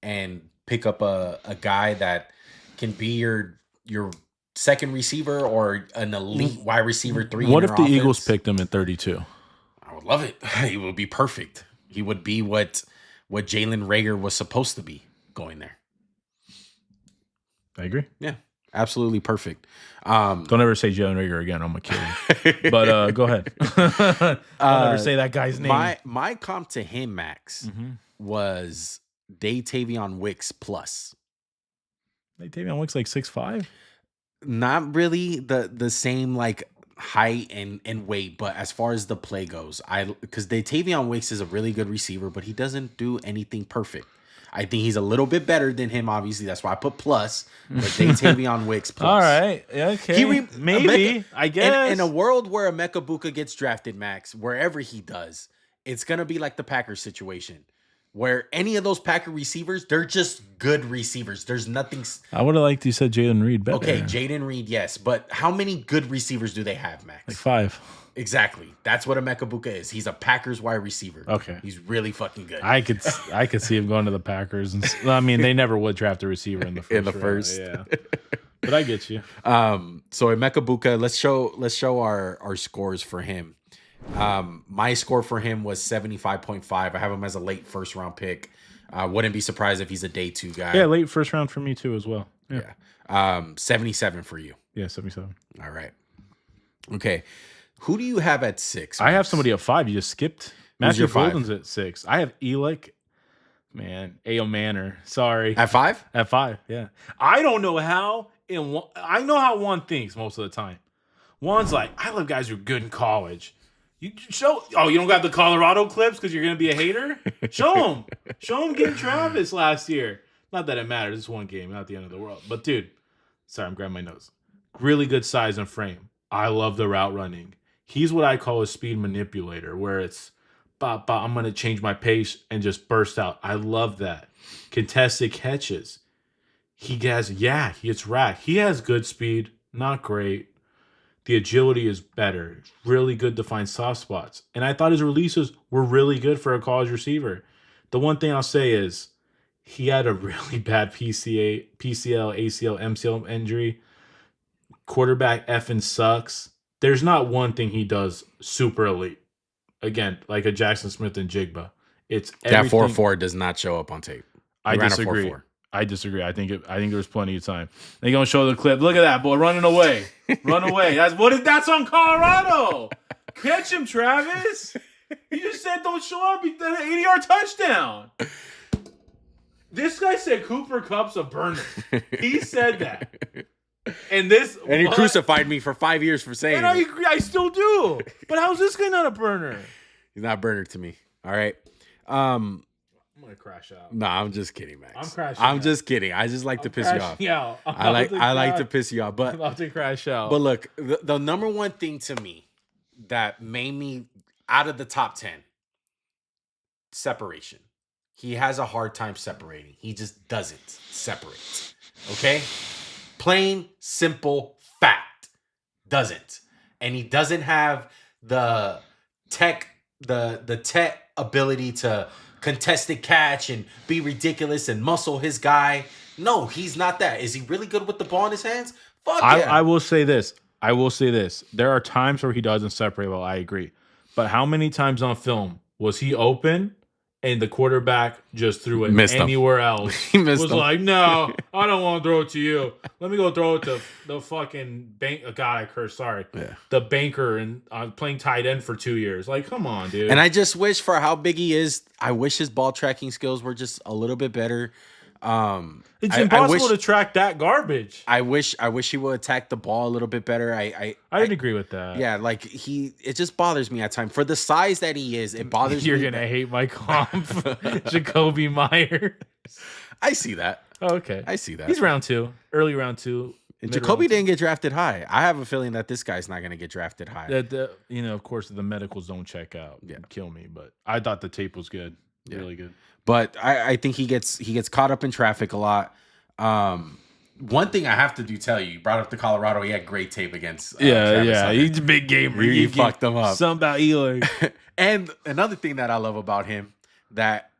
and pick up a guy that can be your second receiver or an elite wide receiver 3. What if the Eagles picked him at 32? I would love it. He would be perfect. He would be what Jalen Reagor was supposed to be going there. I agree. Yeah, absolutely perfect. Don't ever say Jalen Reagor again. I'm going to kill you. But go ahead. Don't ever say that guy's name. My comp to him, Max, was Daytavion Wicks plus. Daytavion Wicks like 6'5"? Not really the same like height and weight, but as far as the play goes, because Daytavion Wicks is a really good receiver, but he doesn't do anything perfect. I think he's a little bit better than him, obviously. That's why I put plus, but Daytavion Wicks plus. All right. Okay. Maybe, I guess. In a world where Emeka Egbuka gets drafted, Max, wherever he does, it's going to be like the Packers situation. Where any of those Packer receivers, they're just good receivers. There's nothing. I would have liked you said Jayden Reed better. Okay, Jayden Reed, yes. But how many good receivers do they have, Max? Like 5. Exactly. That's what Emeka Egbuka is. He's a Packers wide receiver. Okay. He's really fucking good. I could see him going to the Packers. I mean, they never would draft a receiver in the first. Yeah. But I get you. So Emeka Egbuka, let's show our scores for him. My score for him was 75.5. I have him as a late first round pick. Wouldn't be surprised if he's a day 2 guy. Yeah, late first round for me too as well. Yeah. 77 for you. Yeah, 77. All right. Okay. Who do you have at 6? I have somebody at 5. You just skipped. Matthew Golden's at 6. I have Elic. Ayomanor. Sorry. At 5? At 5, yeah. I don't know how. I know how Juan thinks most of the time. Juan's like, I love guys who are good in college. You don't got the Colorado clips because you're going to be a hater? Show him getting Travis last year. Not that it matters. It's one game, not the end of the world. But, dude, sorry, I'm grabbing my notes. Really good size and frame. I love the route running. He's what I call a speed manipulator, where it's, I'm going to change my pace and just burst out. I love that. Contested catches. He gets racked. He has good speed, not great. The agility is better. Really good to find soft spots. And I thought his releases were really good for a college receiver. The one thing I'll say is he had a really bad PCL, ACL, MCL injury. Quarterback effing sucks. There's not one thing he does super elite. Again, like a Jackson Smith and Jigba. It's That everything. 4.4 does not show up on tape. I He ran a disagree. 4.4. I disagree. I think there's plenty of time. They're gonna show the clip. Look at that boy running away. Run away. That's on Colorado. Catch him, Travis. You just said don't show up. He did an 80-yard touchdown. This guy said Cooper Kupp's a burner. He said that. And he crucified me for 5 years for saying and it. I still do. But how's this guy not a burner? He's not a burner to me. All right. I'm gonna crash out. No, I'm just kidding, Max. I'm crashing I'm out. just kidding. I just like to piss you off. Yeah, I like to piss you off. I'm But about to crash out. But look, the number one thing to me that made me out of the top 10, separation. He has a hard time separating. He just doesn't separate. Okay? Plain, simple fact. Doesn't. And he doesn't have the tech ability to contested catch and be ridiculous and muscle his guy. No, he's not that. Is he really good with the ball in his hands? Fuck yeah. I will say this. There are times where he doesn't separate well. I agree. But how many times on film was he open and the quarterback just threw it Missed anywhere else? He missed was him. like, no, I don't want to throw it to you. Let me go throw it to the fucking bank. God, I curse. Sorry. Yeah. The banker and playing tight end for 2 years. Like, come on, dude. And I just wish for how big he is, I wish his ball tracking skills were just a little bit better. It's I impossible wish- to track that garbage. I wish he would attack the ball a little bit better. I didn't agree with that. Yeah, like it just bothers me at times. For the size that he is, it bothers You're me. gonna hate my comp, Jacoby Myers. I see that. Oh, okay. I see that. He's round 2, early round 2. And mid Jacoby round 2. didn't get drafted high. I have a feeling that this guy's not going to get drafted high. Of course, the medicals don't check out. Yeah. Kill me. But I thought the tape was good. Yeah. Really good. But I think he gets caught up in traffic a lot. One thing I have to tell you brought up the Colorado. He had great tape against. Travis Hunter. He's a big gamer. He fucked them up. Something about Eli. And another thing that I love about him, that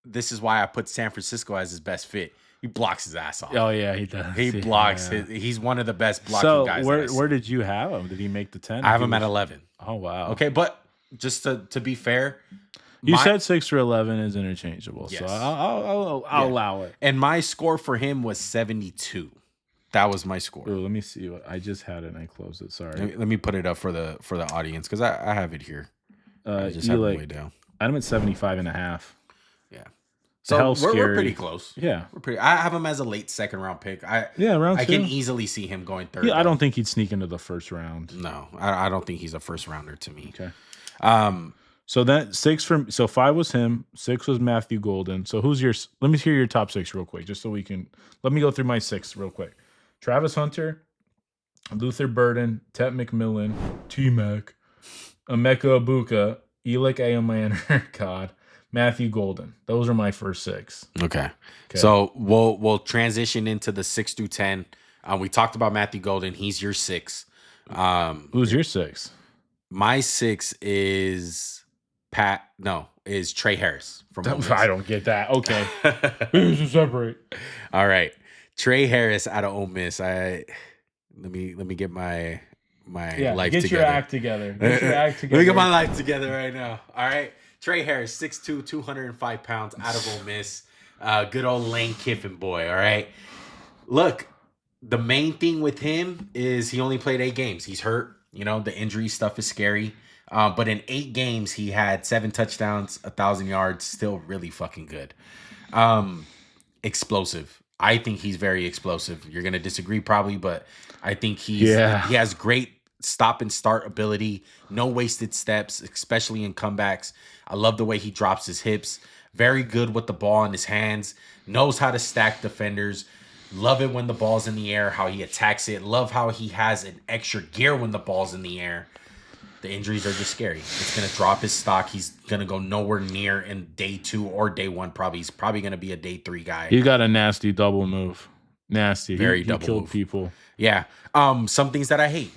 this is why I put San Francisco as his best fit. He blocks his ass off. Oh yeah, he does. He blocks. Yeah. He's one of the best blocking So guys. where did you have him? Did he make the 10? I have him at 11. Oh wow. Okay, but just to be fair, You said 6 through 11 is interchangeable, so Yes. I'll allow it. and my score for him was 72. That was my score. Ooh, let me see what I just had it and I closed it. Sorry. Let me put it up for the audience because I have it here. I just have it way down. I'm at 75.5. Yeah. Hell So we're scary. pretty close. Yeah. I have him as a late second round pick. Round 2. I can easily see him going third. Yeah, I don't think he'd sneak into the first round. No, I don't think he's a first rounder to me. Okay. So So 5 was him, 6 was Matthew Golden. So who's your? Let me hear your top 6 real quick, just so we can. Let me go through my 6 real quick. Travis Hunter, Luther Burden, Tet McMillan, T-Mac, Emeka Egbuka, Elic Ayomanor, God, Matthew Golden. Those are my first 6. Okay. So we'll transition into the 6 through 10. We talked about Matthew Golden. He's your 6. Who's your 6? My 6 is Tre Harris from Ole Miss. I don't get that. Okay. Who's separate? All right. Tre Harris out of Ole Miss. Let me get my life get together. your act together. Get your act together. Let me get my life together right now. All right. Tre Harris, 6'2", 205 pounds, out of Ole Miss. Good old Lane Kiffin boy, all right? Look, the main thing with him is he only played 8 games. He's hurt. You know, the injury stuff is scary. But in 8 games, he had 7 touchdowns, 1,000 yards. Still really fucking good. Explosive. I think he's very explosive. You're going to disagree probably, but I think he has great stop and start ability. No wasted steps, especially in comebacks. I love the way he drops his hips. Very good with the ball in his hands. Knows how to stack defenders. Love it when the ball's in the air, how he attacks it. Love how he has an extra gear when the ball's in the air. The injuries are just scary. It's going to drop his stock. He's going to go nowhere near in day 2 or day 1 probably. He's probably going to be a day 3 guy. He got a nasty double move. Nasty. Very he double killed move. people. Yeah. Some things that I hate.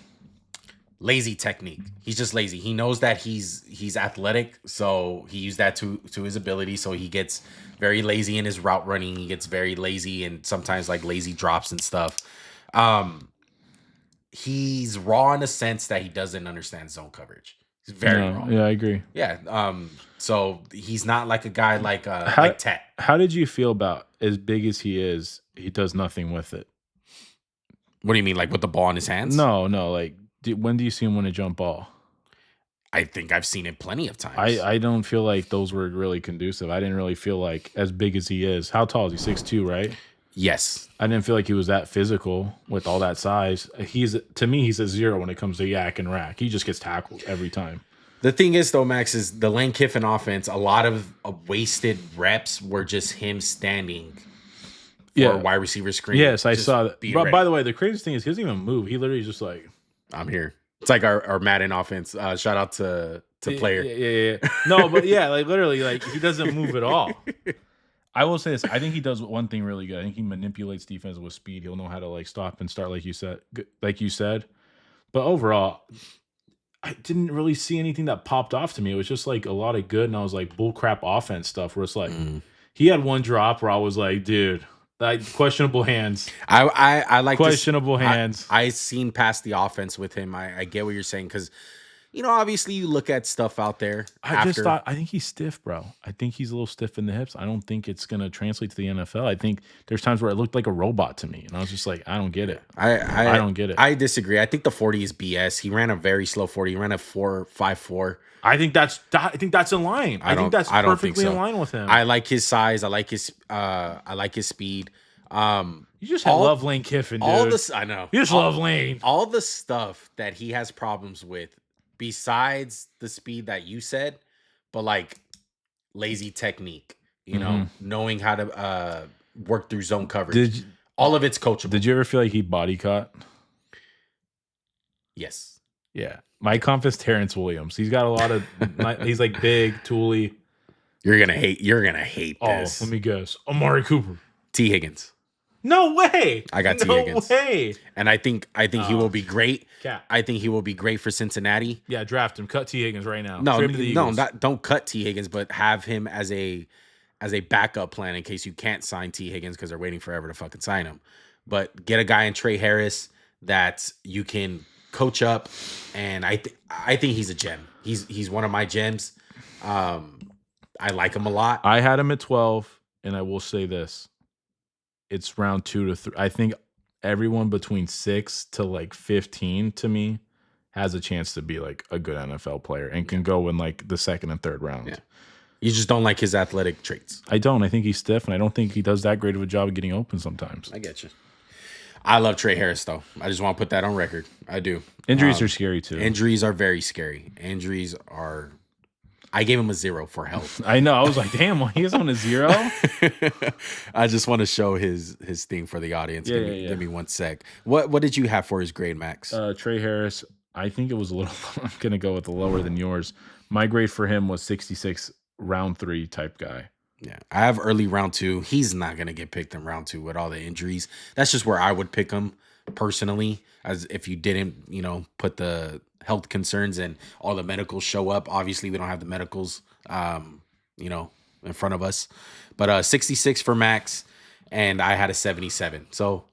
lazy technique. He's just lazy. He knows that he's athletic, so he used that to his ability. So he gets very lazy in his route running. He gets very lazy and sometimes like lazy drops and stuff. He's raw in a sense that he doesn't understand zone coverage. He's very raw. Yeah, I agree. Yeah. So he's not like a guy like Tet. How did you feel about as big as he is? He does nothing with it. What do you mean, like with the ball in his hands? No. Like, when do you see him win a jump ball? I think I've seen it plenty of times. I don't feel like those were really conducive. I didn't really feel like, as big as he is. How tall is he? 6'2", right? Yes. I didn't feel like he was that physical with all that size. To me, he's a 0 when it comes to yak and rack. He just gets tackled every time. The thing is, though, Max, is the Lane Kiffin offense, a lot of wasted reps were just him standing for wide receiver screen. Yes, I saw that. But by the way, the craziest thing is he doesn't even move. He literally just like, I'm here. It's like our Madden offense. Shout out to player. Yeah. No, but yeah, like literally, like he doesn't move at all. I will say this. I think he does one thing really good. I think he manipulates defense with speed. He'll know how to like stop and start, like you said. But overall, I didn't really see anything that popped off to me. It was just like a lot of good, and I was like bullcrap offense stuff. Where it's like he had one drop where I was like, dude, like questionable hands. I like questionable hands. I seen past the offense with him. I get what you're saying because. Obviously you look at stuff out there. I think he's stiff, bro. I think he's a little stiff in the hips. I don't think it's going to translate to the NFL. I think there's times where it looked like a robot to me. And I was just like, I don't get it. I don't get it. I disagree. I think the 40 is BS. He ran a very slow 40. He ran a 4.54. I think that's in line. I think that's perfectly in line with him. I like his size. I like his speed. You just love Lane Kiffin, dude. I know. You just love Lane. All the stuff that he has problems with, besides the speed that you said, but like lazy technique, knowing how to work through zone coverage. All of it's coachable. Did you ever feel like he body caught? Yes. Yeah. My comp is Terrence Williams. He's got a lot of. He's like big, tooly. You're gonna hate this. Let me guess. Amari Cooper. T. Higgins. No way. I got T. Higgins. No way. And I think he will be great. Cap. I think he will be great for Cincinnati. Yeah, draft him. Cut T. Higgins right now. Don't cut T. Higgins, but have him as a backup plan in case you can't sign T. Higgins because they're waiting forever to fucking sign him. But get a guy in Tre Harris that you can coach up, and I think he's a gem. He's one of my gems. I like him a lot. I had him at 12, and I will say this. It's round 2 to 3. I think everyone between 6 to like 15 to me has a chance to be like a good NFL player and can go in like the second and third round. Yeah. You just don't like his athletic traits. I don't. I think he's stiff, and I don't think he does that great of a job of getting open sometimes. I get you. I love Tre Harris, though. I just want to put that on record. I do. Injuries are scary, too. Injuries are very scary. I gave him a 0 for health. I know. I was like, damn, he's on a 0? I just want to show his thing for the audience. Give me 1 sec. What did you have for his grade, Max? Tre Harris, I think it was a little – I'm going to go with the lower than yours. My grade for him was 66, round 3 type guy. Yeah, I have early round 2. He's not going to get picked in round 2 with all the injuries. That's just where I would pick him personally, as if you didn't, put the – health concerns and all the medicals show up. Obviously, we don't have the medicals, in front of us. But 66 for Max, and I had a 77. So,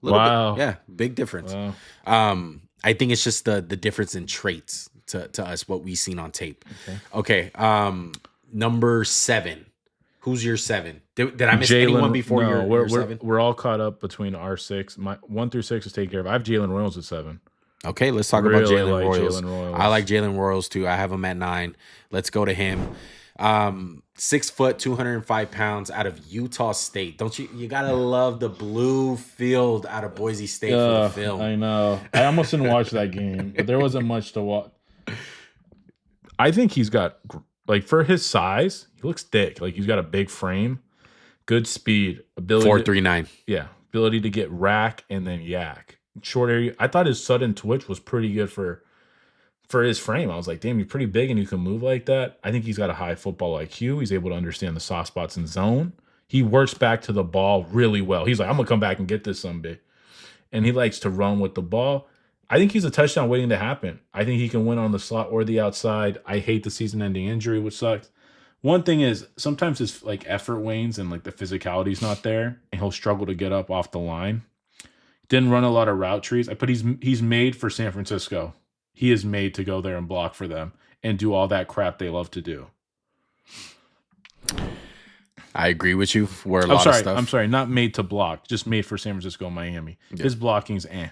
big difference. Wow. I think it's just the difference in traits to us, what we've seen on tape. Okay. Number 7. Who's your 7? Did I miss anyone before your 7? We're all caught up between our 6. My 1 through 6 is taken care of. I have Jaylen Royals at 7. Okay, let's talk about Jaylen Royals. Royals. I like Jaylen Royals too. I have him at 9. Let's go to him. 6 foot, 205 pounds, out of Utah State. Don't you gotta love the blue field out of Boise State for the film. I know. I almost didn't watch that game, but there wasn't much to watch. I think he's got, like, for his size, he looks thick. Like, he's got a big frame, good speed, ability. 4.39. Yeah, ability to get rack and then yak. Short area. I thought his sudden twitch was pretty good for his frame. I was like, damn, you're pretty big and you can move like that. I think he's got a high football IQ. He's able to understand the soft spots in zone. He works back to the ball really well. He's like, I'm going to come back and get this someday. And he likes to run with the ball. I think he's a touchdown waiting to happen. I think he can win on the slot or the outside. I hate the season-ending injury, which sucks. One thing is sometimes his like effort wanes and like the physicality's not there, and he'll struggle to get up off the line. Didn't run a lot of route trees. But he's made for San Francisco. He is made to go there and block for them and do all that crap they love to do. I agree with you for a I'm lot sorry, of stuff. I'm sorry, not made to block, just made for San Francisco and Miami. Yeah. His blocking's eh.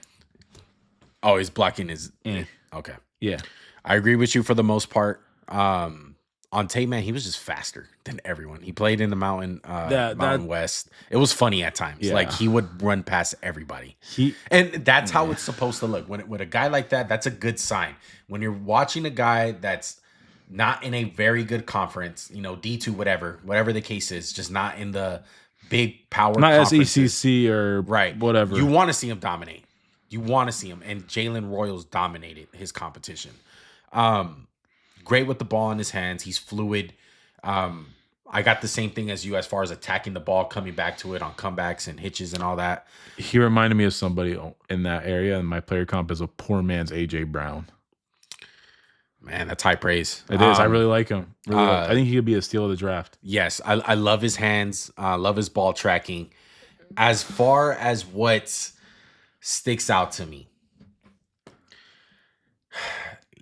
Oh, his blocking is Eh. okay. Yeah. I agree with you for the most part. On tape, man, he was just faster than everyone. He played in the Mountain West. It was funny at times. Yeah. Like he would run past everybody. And that's how it's supposed to look. When a guy like that, that's a good sign. When you're watching a guy that's not in a very good conference, D2, whatever the case is, just not in the big power Not as conferences. ECC or whatever. You want to see him dominate. You want to see him. And Jaylen Royals dominated his competition. Great with the ball in his hands. He's fluid. I got the same thing as you as far as attacking the ball, coming back to it on comebacks and hitches and all that. He reminded me of somebody in that area, and my player comp is a poor man's A.J. Brown. Man, that's high praise. It is. I really like him. I think he could be a steal of the draft. Yes, I love his hands. I love his ball tracking. As far as what sticks out to me,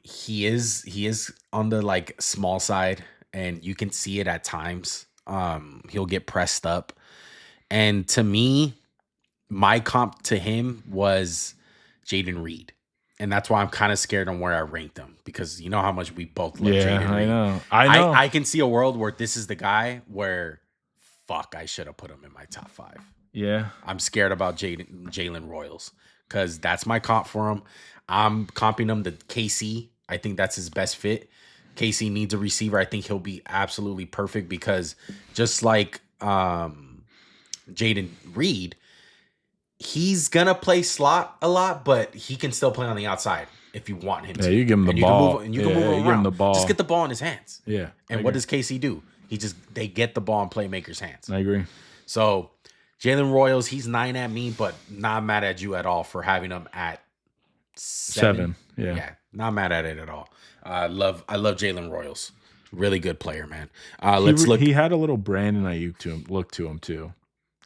he is on the like small side, and you can see it at times. He'll get pressed up, and to me, my comp to him was Jayden Reed. And that's why I'm kind of scared on where I ranked him, because you know how much we both love Jayden Reed. I know. I can see a world where this is the guy where, I should have put him in my top 5. Yeah. I'm scared about Jaylen Royals because that's my comp for him. I'm comping him to KC. I think that's his best fit. KC needs a receiver. I think he'll be absolutely perfect because just like Jayden Reed, he's gonna play slot a lot, but he can still play on the outside if you want him to. Yeah, you give him the ball. You can move him give around. him the ball. Just get the ball in his hands. Yeah. And what does KC do? They get the ball in playmakers' hands. I agree. So Jaylen Royals, he's 9 at me, but not mad at you at all for having him at 7. Yeah, not mad at it at all. I love Jaylen Royals. Really good player, man. Let's look. He had a little Brandon Ayuk look to him too.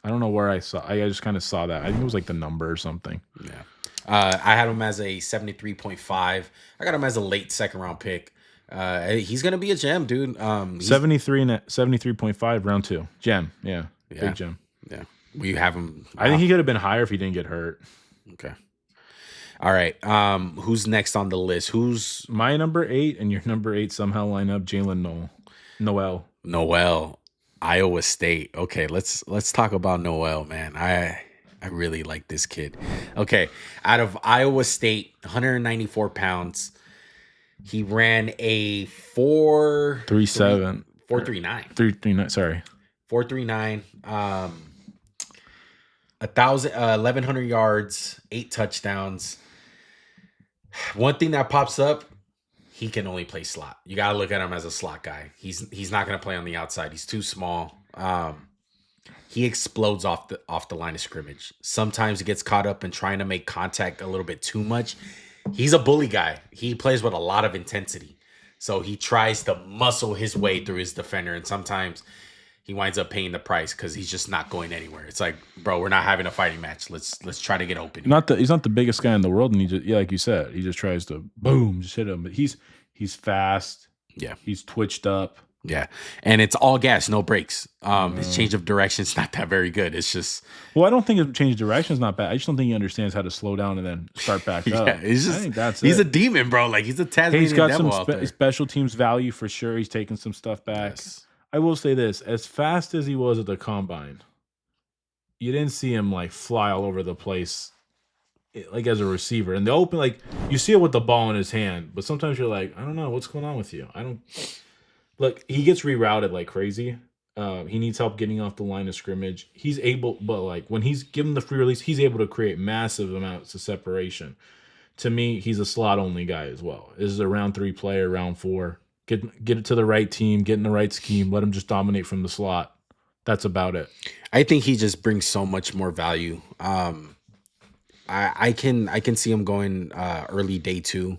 I don't know where I just kind of saw that. I think it was like the number or something. Yeah. I had him as a 73.5. I got him as a late second round pick. He's going to be a gem, dude. 73.5 round 2. Gem. Yeah. Big gem. Yeah. We have him. I think he could have been higher if he didn't get hurt. Okay. All right. Who's next on the list? Who's my number 8 and your number 8 somehow line up? Jaylen Noel. Iowa State. Okay, let's talk about Noel, man. I really like this kid. Okay, out of Iowa State, 194 pounds. He ran a 4.39. 339. Sorry. 4.39. 1,100 yards, 8 touchdowns. One thing that pops up, he can only play slot. You got to look at him as a slot guy. He's not going to play on the outside. He's too small. He explodes off the line of scrimmage. Sometimes he gets caught up in trying to make contact a little bit too much. He's a bully guy. He plays with a lot of intensity. So he tries to muscle his way through his defender, and sometimes he winds up paying the price because he's just not going anywhere. It's like, bro, we're not having a fighting match. Let's try to get open. He's not the biggest guy in the world, and like you said, he just tries to boom, just hit him. But he's fast. Yeah, he's twitched up. Yeah, and it's all gas, no brakes. His change of direction is not that very good. It's just I don't think his change of direction is not bad. I just don't think he understands how to slow down and then start back up. Yeah, I think that's he's a demon, bro. Like he's a Tasmanian he's got devil some out there. special teams value for sure. He's taking some stuff back. Yes. I will say this: as fast as he was at the combine, you didn't see him like fly all over the place, like as a receiver. In the open, like you see it with the ball in his hand, but sometimes you're like, I don't know what's going on with you. I don't. Look, he gets rerouted like crazy. He needs help getting off the line of scrimmage. He's able, but like when he's given the free release, he's able to create massive amounts of separation. To me, he's a slot only guy as well. This is a round 3 player, round 4. Get it to the right team, get in the right scheme, let him just dominate from the slot. That's about it. I think he just brings so much more value. I can see him going early day 2.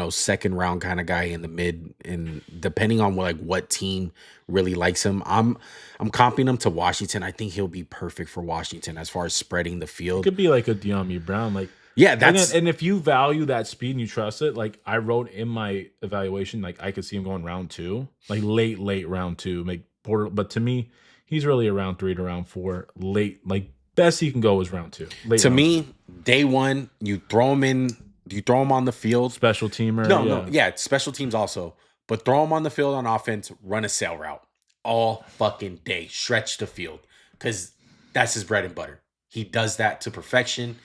Second round kind of guy in the mid, and depending on what team really likes him, I'm comping him to Washington. I think he'll be perfect for Washington as far as spreading the It field. could be like a De'Ami Brown, like Yeah, that's and if you value that speed and you trust it, like I wrote in my evaluation, like I could see him going round 2, like late round 2, but to me, he's really around 3 to round 4, late, like best he can go is round 2. to me, day 1, you throw him on the field. Special teamer. No, special teams also. But throw him on the field on offense, run a sail route all fucking day, stretch the field, because that's his bread and butter. He does that to perfection.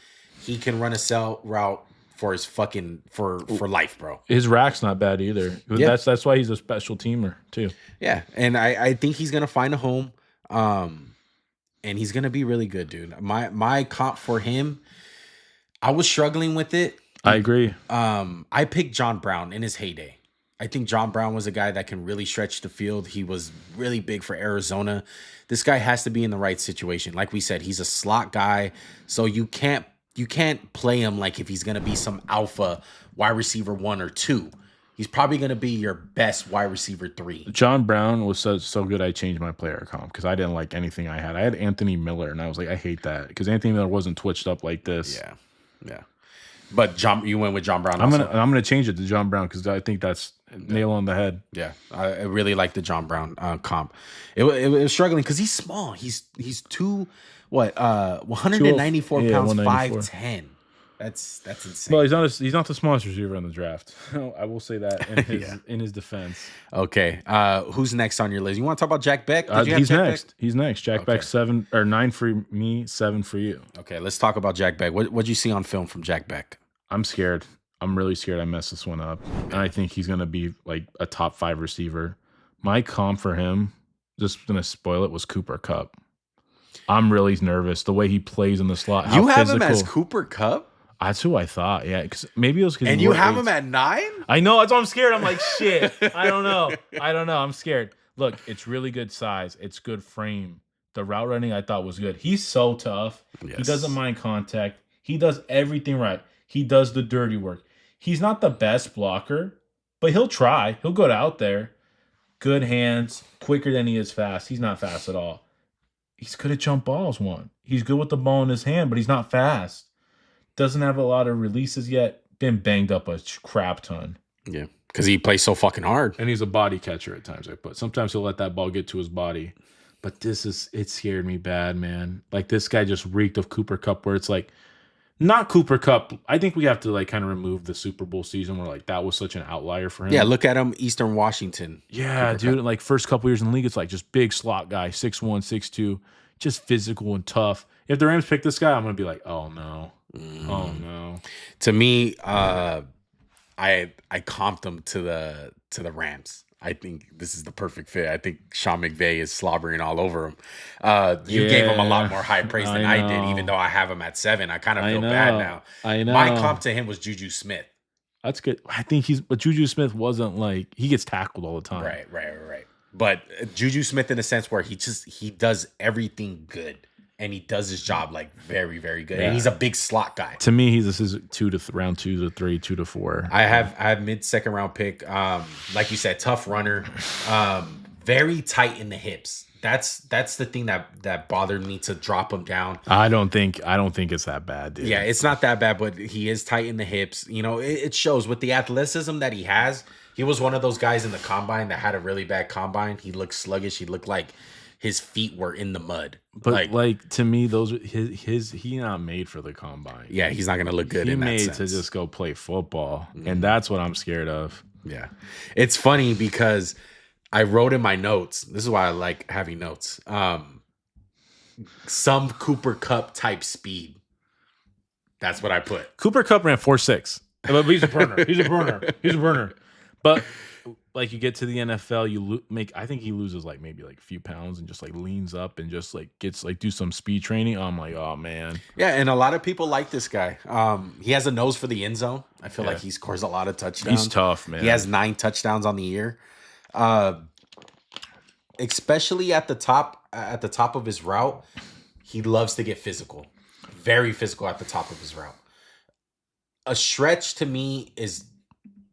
He can run a sail route for his fucking for life, bro. His rack's not bad either. Yeah. That's why he's a special teamer too. Yeah, and I think he's gonna find a home, and he's gonna be really good, dude. My comp for him, I was struggling with it. I agree. I picked John Brown in his heyday. I think John Brown was a guy that can really stretch the field. He was really big for Arizona. This guy has to be in the right situation. Like we said, he's a slot guy, so you can't play him like if he's gonna be some alpha wide receiver 1 or 2. He's probably gonna be your best wide receiver 3. John Brown was so good. I changed my player comp because I didn't like anything I had. I had Anthony Miller, and I was like, I hate that because Anthony Miller wasn't twitched up like this. Yeah. But you went with John Brown. I'm gonna change it to John Brown because I think that's nail on the head. Yeah, I really like the John Brown comp. It was struggling because he's small. He's 194 pounds, 5'10". That's insane. Well, he's not the smallest receiver in the draft. I will say that in his defense. Okay, who's next on your list? You want to talk about Jack Bech? He's next. He's next. Jack Bech 7 or 9 for me, 7 for you. Okay, let's talk about Jack Bech. What'd you see on film from Jack Bech? I'm scared. I'm really scared I messed this one up. And I think he's going to be like a top 5 receiver. My comp for him, just going to spoil it, was Cooper Kupp. I'm really nervous. The way he plays in the slot. You have him as Cooper Kupp? That's who I thought. Yeah, because maybe it was because. And you have him at 9? I know. That's why I'm scared. I'm like, shit. I don't know. I'm scared. Look, it's really good size. It's good frame. The route running I thought was good. He's so tough. Yes. He doesn't mind contact. He does everything right. He does the dirty work. He's not the best blocker, but he'll try. He'll go out there. Good hands, quicker than he is fast. He's not fast at all. He's good at jump balls, one. He's good with the ball in his hand, but he's not fast. Doesn't have a lot of releases yet. Been banged up a crap ton. Yeah, because he plays so fucking hard. And he's a body catcher at times, but sometimes he'll let that ball get to his body. But it scared me bad, man. Like, this guy just reeked of Cooper Kupp, where it's like, not Cooper Kupp. I think we have to like kind of remove the Super Bowl season where like that was such an outlier for him. Yeah, look at him, Eastern Washington. Yeah, Cooper dude. Kupp. Like first couple years in the league, it's like just big slot guy, 6'1", 6'2", just physical and tough. If the Rams pick this guy, I'm gonna be like, oh no, oh no. To me, I comped him to the Rams. I think this is the perfect fit. I think Sean McVay is slobbering all over him. You gave him a lot more high praise than I did, even though I have him at 7. I kind of feel bad now. I know. My comp to him was Juju Smith. That's good. I think but Juju Smith wasn't like, he gets tackled all the time. Right. But Juju Smith in a sense where he does everything good. And he does his job like very, very good. Yeah. And he's a big slot guy. To me, this is round 2 to 3, 2 to 4. I have mid-second round pick. Like you said, tough runner. Very tight in the hips. That's the thing that bothered me to drop him down. I don't think it's that bad, dude. Yeah, it's not that bad, but he is tight in the hips. You know, it shows with the athleticism that he has. He was one of those guys in the combine that had a really bad combine. He looked sluggish. He looked like his feet were in the mud. But like to me, those he not made for the combine. Yeah, he's not gonna look good. He in that made sense. to just go play football, and that's what I'm scared of. Yeah, it's funny because I wrote in my notes. This is why I like having notes. Some Cooper Kupp type speed. That's what I put. Cooper Kupp ran 4.6. But he's a burner. He's a burner. But like you get to the NFL, I think he loses like maybe like a few pounds and just like leans up and just like gets like do some speed training. I'm like, oh man. Yeah, and a lot of people like this guy. He has a nose for the end zone. I feel like he scores a lot of touchdowns. He's tough, man. He has 9 touchdowns on the year. Especially at the top of his route, he loves to get physical. Very physical at the top of his route. A stretch to me is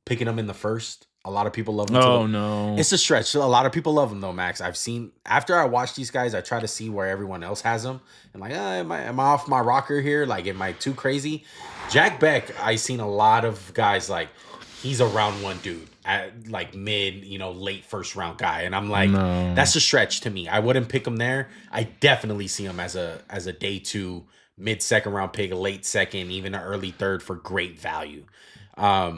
picking him in the first. A lot of people love him. Oh, no. It's a stretch. A lot of people love him, though, Max. I've seen, after I watch these guys, I try to see where everyone else has them. And like, am I off my rocker here? Like, am I too crazy? Jack Bech, I seen a lot of guys like, he's a round one dude at like mid, late first round guy. And I'm like, that's a stretch to me. I wouldn't pick him there. I definitely see him as a day two, mid second round pick, late second, even an early third for great value. I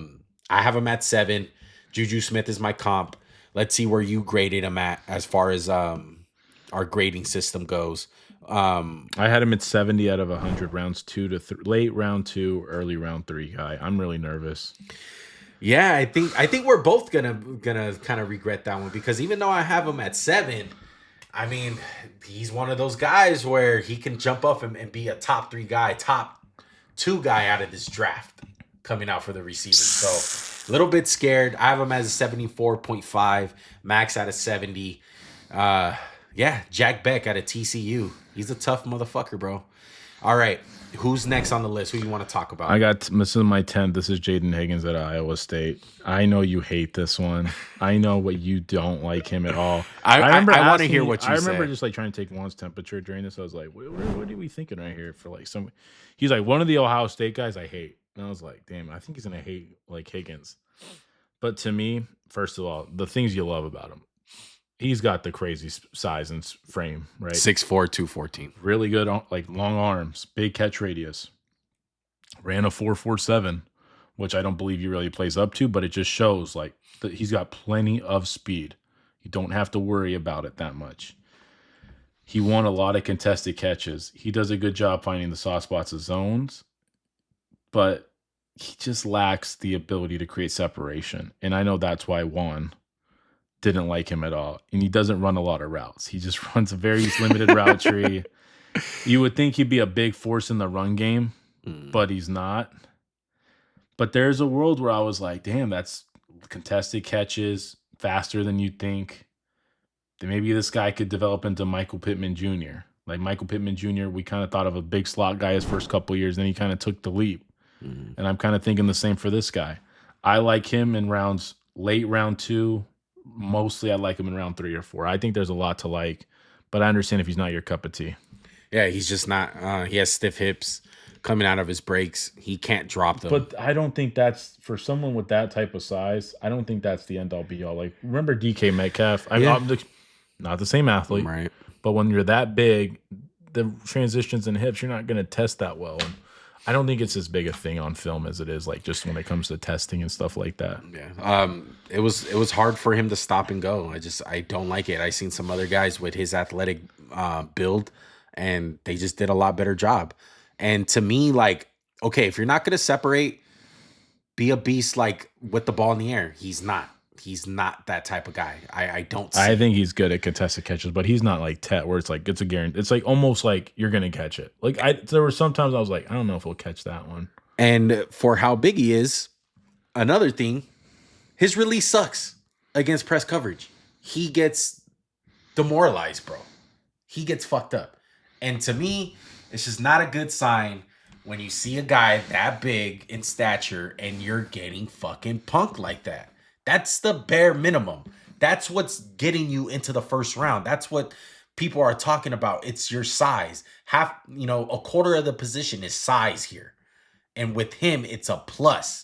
have him at 7. Juju Smith is my comp. Let's see where you graded him at as far as our grading system goes. I had him at 70 out of 100 rounds 2 to late round 2, early round 3 guy. I'm really nervous. Yeah, I think we're both gonna kind of regret that one, because even though I have him at 7, I mean, he's one of those guys where he can jump up and be a top 3 guy, top 2 guy out of this draft coming out for the receivers. So a little bit scared. I have him as a 74.5, Max at a 70. Jack Bech at a TCU. He's a tough motherfucker, bro. All right, who's next on the list? Who you want to talk about? This is my 10th. This is Jaden Higgins at Iowa State. I know you hate this one. I know what you don't like him at all. I want to hear what you say. I remember just like trying to take Juan's temperature during this. I was like, what are we thinking right here for like some? He's like, one of the Ohio State guys I hate. And I was like, damn, I think he's gonna hate like Higgins. But to me, first of all, the things you love about him, he's got the crazy size and frame, right? 6'4", 214. Really good, like long arms, big catch radius. Ran a 4.47, which I don't believe he really plays up to, but it just shows like that he's got plenty of speed. You don't have to worry about it that much. He won a lot of contested catches. He does a good job finding the soft spots of zones, but he just lacks the ability to create separation. And I know that's why Juan didn't like him at all. And he doesn't run a lot of routes. He just runs a very limited route tree. You would think he'd be a big force in the run game, but he's not. But there's a world where I was like, damn, that's contested catches, faster than you'd think. Then maybe this guy could develop into Michael Pittman Jr. Like Michael Pittman Jr., we kind of thought of a big slot guy his first couple of years, then he kind of took the leap. And I'm kind of thinking the same for this guy. I like him in late round 2. Mostly I like him in round 3 or 4. I think there's a lot to like, but I understand if he's not your cup of tea. Yeah, he's just not. He has stiff hips coming out of his breaks. He can't drop them. But I don't think that's, for someone with that type of size, I don't think that's the end-all be-all. Like, remember DK Metcalf? I'm not the same athlete, right? But when you're that big, the transitions and hips, you're not going to test that well. And I don't think it's as big a thing on film as it is like just when it comes to testing and stuff like that. Yeah. It was hard for him to stop and go. I don't like it. I seen some other guys with his athletic build, and they just did a lot better job. And to me, like, okay, if you're not gonna separate, be a beast like with the ball in the air. He's not. He's not that type of guy. I don't see I think he's good at contested catches, but he's not like Tet, where it's like it's a guarantee. It's like almost like you're gonna catch it. Like there were sometimes I was like, I don't know if he'll catch that one. And for how big he is, another thing, his release sucks against press coverage. He gets demoralized, bro. He gets fucked up. And to me, it's just not a good sign when you see a guy that big in stature and you're getting fucking punked like that. That's the bare minimum. That's what's getting you into the first round. That's what people are talking about. It's your size. A quarter of the position is size here. And with him, it's a plus,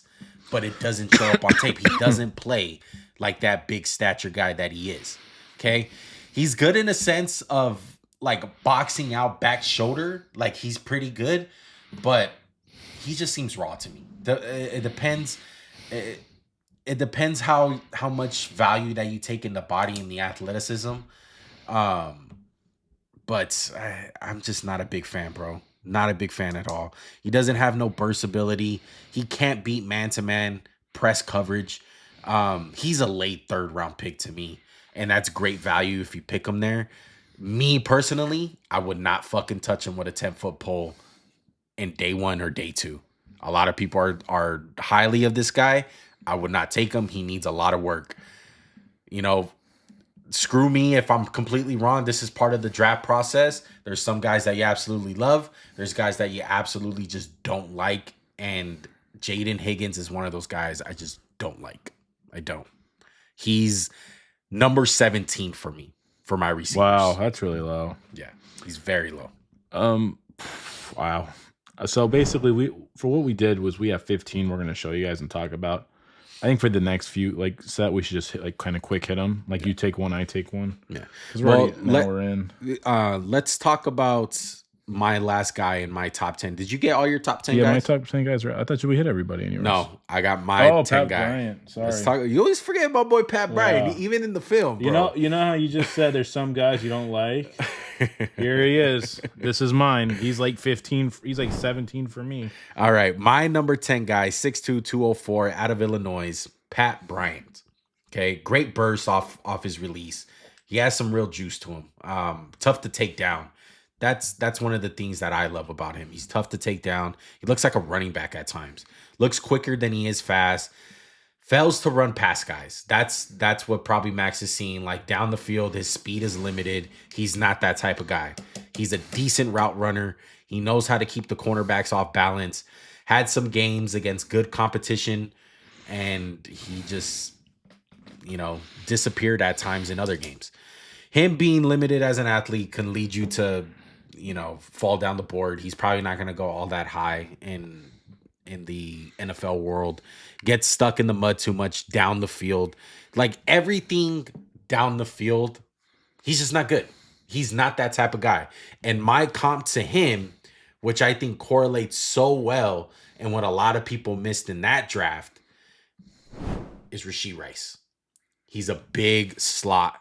but it doesn't show up on tape. He doesn't play like that big stature guy that he is. Okay. He's good in a sense of like boxing out back shoulder. Like he's pretty good, but he just seems raw to me. It depends. It depends how much value that you take in the body and the athleticism. But I'm just not a big fan, bro. Not a big fan at all. He doesn't have no burst ability. He can't beat man-to-man press coverage. He's a late 3rd round pick to me. And that's great value if you pick him there. Me personally, I would not fucking touch him with a 10-foot pole in day 1 or day 2. A lot of people are highly of this guy. I would not take him. He needs a lot of work. Screw me if I'm completely wrong. This is part of the draft process. There's some guys that you absolutely love. There's guys that you absolutely just don't like and Jaden Higgins is one of those guys I just don't like. I don't. He's number 17 for me for my receivers. Wow, that's really low. Yeah, he's very low. Wow. So basically, for what we did was we have 15 we're going to show you guys and talk about. I think for the next few set, we should just hit, kind of quick hit them. You take one, I take one. Yeah. Because we're in. Let's talk about my last guy in my top 10. Did you get all your top 10 guys? Yeah, my top 10 guys. I thought we hit everybody in yours. No, I got my 10 Pat guy. Bryant. Sorry. You always forget my boy Pat Bryant, even in the film, bro. You know how you just said there's some guys you don't like? Here he is. This is mine. He's like 15. He's like 17 for me. All right. My number 10 guy, 6'2", 204, out of Illinois, Pat Bryant. Okay. Great burst off his release. He has some real juice to him. Tough to take down. That's one of the things that I love about him. He's tough to take down. He looks like a running back at times. Looks quicker than he is fast. Fails to run past guys. That's what probably Max is seeing. Down the field, his speed is limited. He's not that type of guy. He's a decent route runner. He knows how to keep the cornerbacks off balance. Had some games against good competition, and he just, disappeared at times in other games. Him being limited as an athlete can lead you to, fall down the board. He's probably not going to go all that high in the NFL world. Gets stuck in the mud too much down the field. Everything down the field, he's just not good. He's not that type of guy. And my comp to him, which I think correlates so well and what a lot of people missed in that draft, is Rashee Rice. He's a big slot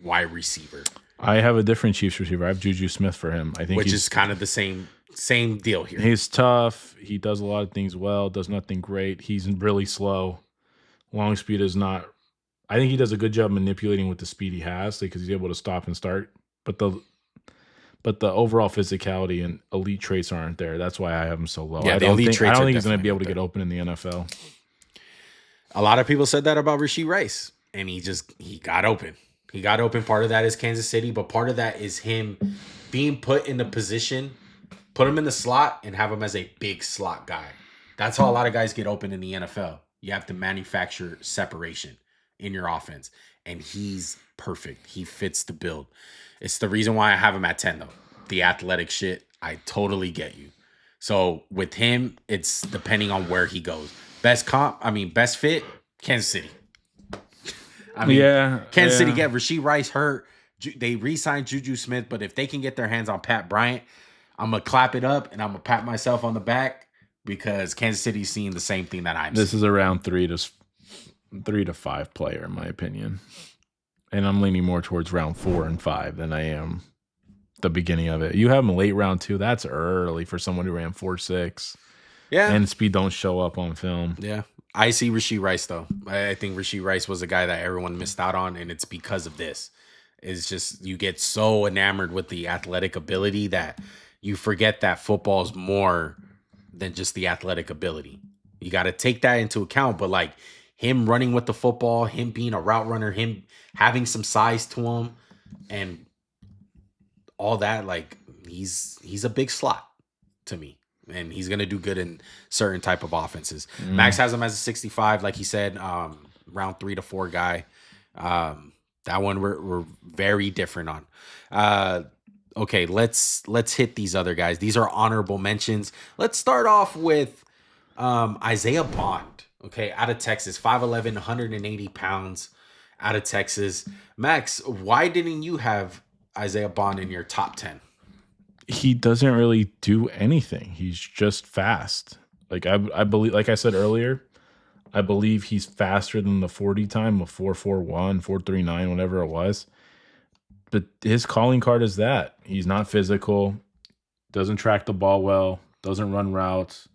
wide receiver. I have a different Chiefs receiver. I have Juju Smith for him. I think which is kind of the same deal here. He's tough. He does a lot of things well. Does nothing great. He's really slow. Long speed is not. I think he does a good job manipulating with the speed he has because he's able to stop and start. But the overall physicality and elite traits aren't there. That's why I have him so low. Yeah, I don't think he's going to be able to get open in the NFL. A lot of people said that about Rashee Rice, and he got open. He got open. Part of that is Kansas City, but part of that is him being put in a position, put him in the slot, and have him as a big slot guy. That's how a lot of guys get open in the NFL. You have to manufacture separation in your offense, and he's perfect. He fits the build. It's the reason why I have him at 10, though. The athletic shit, I totally get you. So with him, it's depending on where he goes. Best fit, Kansas City. Kansas City get Rashee Rice hurt. They re-signed Juju Smith, but if they can get their hands on Pat Bryant, I'm going to clap it up and I'm going to pat myself on the back because Kansas City's seeing the same thing that I'm seeing. This is a round 3 to 5 player, in my opinion. And I'm leaning more towards round 4 and 5 than I am the beginning of it. You have him late round 2. That's early for someone who ran 4.6. Yeah. And speed don't show up on film. Yeah. I see Rashee Rice, though. I think Rashee Rice was a guy that everyone missed out on, and it's because of this. It's just you get so enamored with the athletic ability that you forget that football is more than just the athletic ability. You got to take that into account, but him running with the football, him being a route runner, him having some size to him, and all that, he's a big slot to me. And he's going to do good in certain type of offenses. Max has him as a 65, like he said, round 3 to 4 guy. That one we're very different on. Okay, let's hit these other guys. These are honorable mentions. Let's start off with Isaiah Bond, okay, out of Texas, 5'11", 180 pounds, out of Texas. Max, why didn't you have Isaiah Bond in your top 10? He doesn't really do anything. He's just fast. I believe, like I said earlier, I believe he's faster than the 40 time of 4.41, 4.39, whatever it was. But his calling card is that. He's not physical, doesn't track the ball well, doesn't run routes,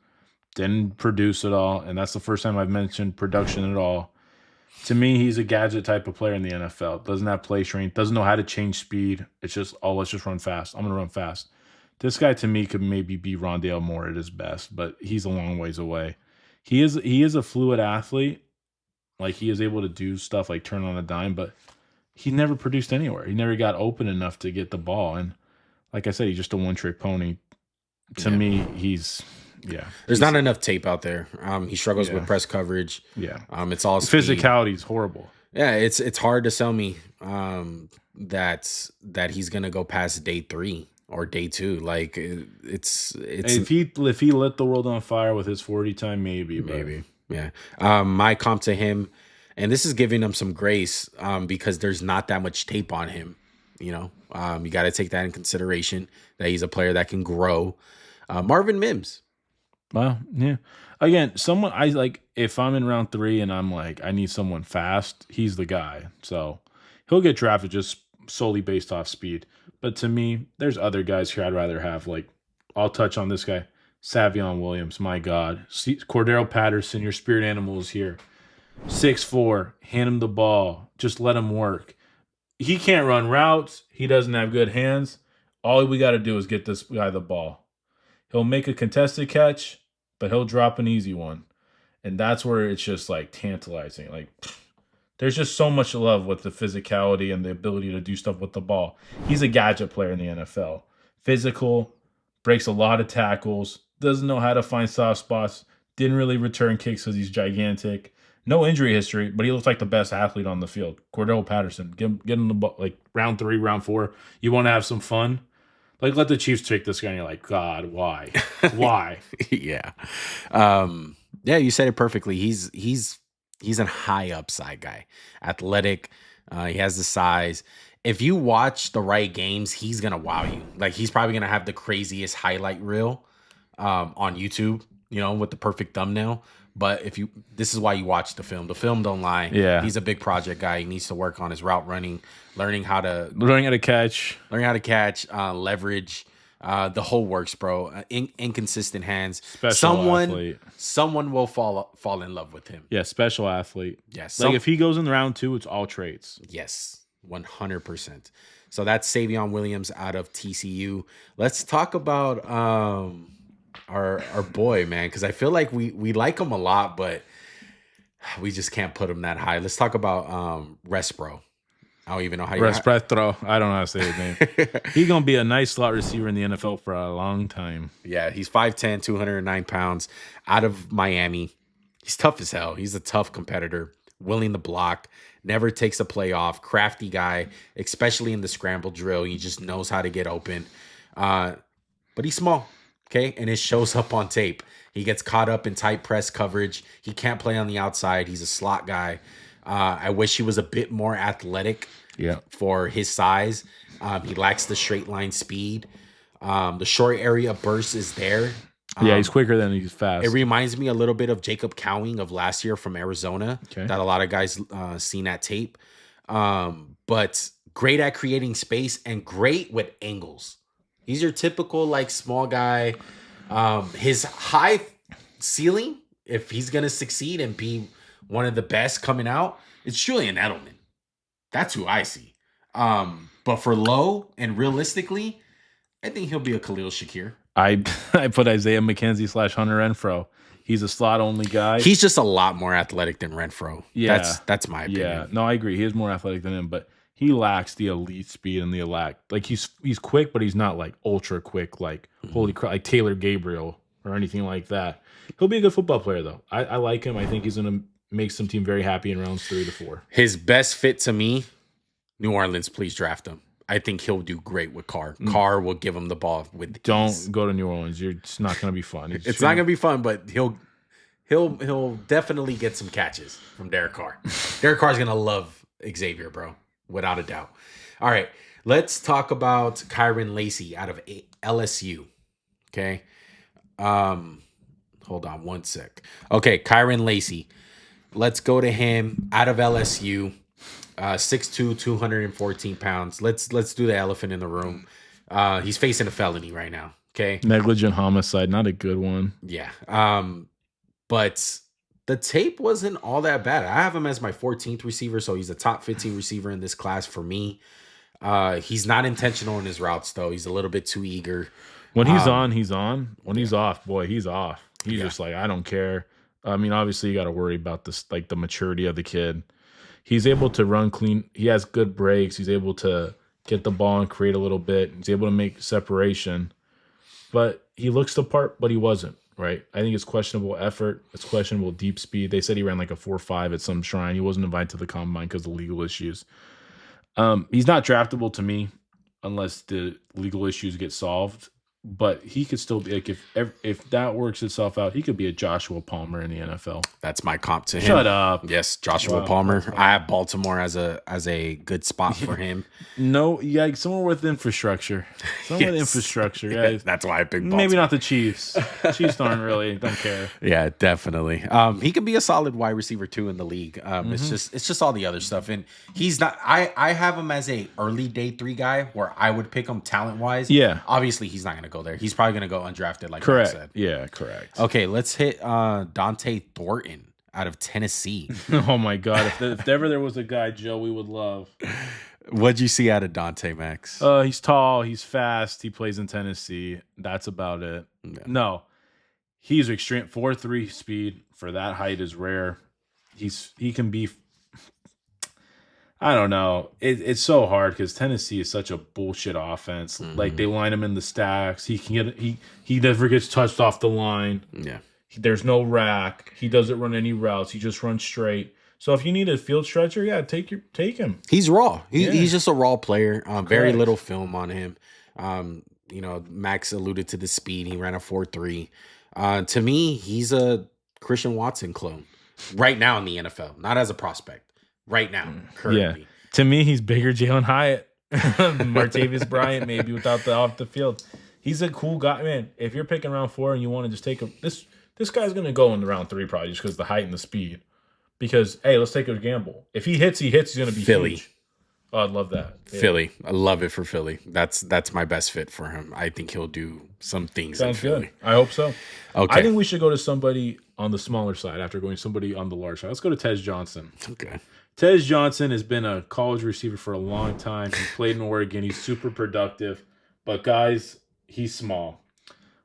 didn't produce at all. And that's the first time I've mentioned production at all. To me, he's a gadget type of player in the NFL. Doesn't have play strength, doesn't know how to change speed. It's just, let's just run fast. I'm going to run fast. This guy, to me, could maybe be Rondale Moore at his best, but he's a long ways away. He is a fluid athlete. He is able to do stuff like turn on a dime, but he never produced anywhere. He never got open enough to get the ball. And like I said, he's just a one-trick pony. To me, he's Yeah. There's not enough tape out there. He struggles with press coverage. Yeah. It's all speed. Physicality is horrible. Yeah, it's hard to sell me that he's gonna go past day 3 or day 2. Like it's If he lit the world on fire with his 40 time, maybe. Yeah. My comp to him, and this is giving him some grace because there's not that much tape on him. You know, you got to take that in consideration that he's a player that can grow. Marvin Mims. Well, yeah. Again, someone I like. If I'm in round 3 and I'm like, I need someone fast, he's the guy. So he'll get drafted just solely based off speed. But to me, there's other guys here I'd rather have. Like, I'll touch on this guy, Savion Williams. My God, Cordero Patterson, your spirit animal is here. 6'4", hand him the ball, just let him work. He can't run routes. He doesn't have good hands. All we got to do is get this guy the ball. He'll make a contested catch, but he'll drop an easy one. And that's where it's just like tantalizing. Like, there's just so much love with the physicality and the ability to do stuff with the ball. He's a gadget player in the NFL. Physical, breaks a lot of tackles, doesn't know how to find soft spots, didn't really return kicks because he's gigantic. No injury history, but he looks like the best athlete on the field. Cordell Patterson, get him the ball, like round 3, round 4. You want to have some fun? Like, let the Chiefs take this guy, and you're like, God, why? Why? Yeah. Yeah, you said it perfectly. He's a high upside guy. Athletic. He has the size. If you watch the right games, he's going to wow you. Like, he's probably going to have the craziest highlight reel on YouTube, you know, with the perfect thumbnail. But this is why you watch the film. The film don't lie. Yeah. He's a big project guy. He needs to work on his route running, learning how to catch, leverage, the whole works, bro. Inconsistent hands. Athlete. Someone will fall in love with him. Yeah, special athlete. Yes. Like if he goes in round 2, it's all traits. Yes, 100%. So that's Savion Williams out of TCU. Let's talk about our boy, man, because I feel like we like him a lot, but we just can't put him that high. Let's talk about Respro. I don't even know how you Respetro. I don't know how to say his name. He's going to be a nice slot receiver in the NFL for a long time. Yeah, he's 5'10", 209 pounds, out of Miami. He's tough as hell. He's a tough competitor, willing to block, never takes a play off, crafty guy, especially in the scramble drill. He just knows how to get open. But he's small, okay? And it shows up on tape. He gets caught up in tight press coverage. He can't play on the outside. He's a slot guy. I wish he was a bit more athletic for his size. He lacks the straight line speed. The short area burst is there. He's quicker than he's fast. It reminds me a little bit of Jacob Cowing of last year from Arizona that a lot of guys seen at tape. But great at creating space and great with angles. He's your typical like small guy. His high ceiling, if he's going to succeed and be one of the best coming out, it's Julian Edelman. That's who I see. But for low and realistically, I think he'll be a Khalil Shakir. I put Isaiah McKenzie / Hunter Renfrow. He's a slot only guy. He's just a lot more athletic than Renfrow. Yeah, that's my opinion. Yeah, no, I agree. He is more athletic than him, but he lacks the elite speed and the like. He's quick, but he's not like ultra quick, like holy crap, like Taylor Gabriel or anything like that. He'll be a good football player though. I like him. I think he's gonna make some team very happy in rounds 3 to 4. His best fit to me, New Orleans. Please draft him. I think he'll do great with Carr. Carr will give him the ball with the Don't go to New Orleans. It's not going to be fun. It's not going to be fun, but he'll definitely get some catches from Derek Carr. Derek Carr's going to love Xavier, bro, without a doubt. All right, let's talk about Kyron Lacey out of LSU. Okay. Hold on one sec. Okay, Kyron Lacey. Let's go to him out of LSU. 6'2", 214 pounds. Let's do the elephant in the room. He's facing a felony right now. Okay. Negligent homicide, not a good one. Yeah. But the tape wasn't all that bad. I have him as my 14th receiver, so he's a top 15 receiver in this class for me. He's not intentional in his routes, though. He's a little bit too eager. When he's on, he's on. When he's off, boy, he's off. He's just like, I don't care. I mean, obviously, you got to worry about this, like the maturity of the kid. He's able to run clean. He has good breaks. He's able to get the ball and create a little bit. He's able to make separation. But he looks the part, but he wasn't. right? I think it's questionable effort. It's questionable deep speed. They said he ran like a 4.5 at some shrine. He wasn't invited to the combine because of legal issues. He's not draftable to me unless the legal issues get solved. But he could still be like if that works itself out, he could be a Joshua Palmer in the NFL. That's my comp to him. Shut up. Yes, Joshua Palmer. I have Baltimore as a good spot for him. No, yeah, somewhere with infrastructure. Somewhere with infrastructure. Yeah, that's why I picked Baltimore. Maybe not the Chiefs. Chiefs don't care. Yeah, definitely. He could be a solid wide receiver too in the league. It's just all the other stuff, and he's not. I have him as a early day 3 guy where I would pick him talent wise. Yeah, obviously he's not going to go there. He's probably going to go undrafted, like correct. Matt said. Yeah, correct. Okay, let's hit Dante Thornton out of Tennessee. Oh my God! If ever there was a guy Joey would love. What'd you see out of Dante, Max? He's tall, he's fast, he plays in Tennessee. That's about it. Yeah. No, he's extreme 4.3 speed for that height is rare. He can be. I don't know. It's so hard because Tennessee is such a bullshit offense. Like they line him in the stacks. He can get he never gets touched off the line. Yeah. There's no rack. He doesn't run any routes. He just runs straight. So if you need a field stretcher, yeah, take him. He's raw. He's just a raw player. Very little film on him. Max alluded to the speed. He ran a 4.3. To me, he's a Christian Watson clone right now in the NFL, not as a prospect. Right now, currently. Yeah. To me, he's bigger Jalen Hyatt. Martavis Bryant, maybe without the off the field. He's a cool guy, man. If you're picking round 4 and you want to just take him, this guy's gonna go in round 3 probably just because of the height and the speed. Because hey, let's take a gamble. If he hits, he's gonna be Philly. Huge. Oh, I'd love that. Yeah. Philly. I love it for Philly. That's my best fit for him. I think he'll do some things in Philly. Good. I hope so. Okay. I think we should go to somebody on the smaller side after going somebody on the large side. Let's go to Tez Johnson. Okay. Tez Johnson has been a college receiver for a long time. He played in Oregon. He's super productive. But, guys, he's small.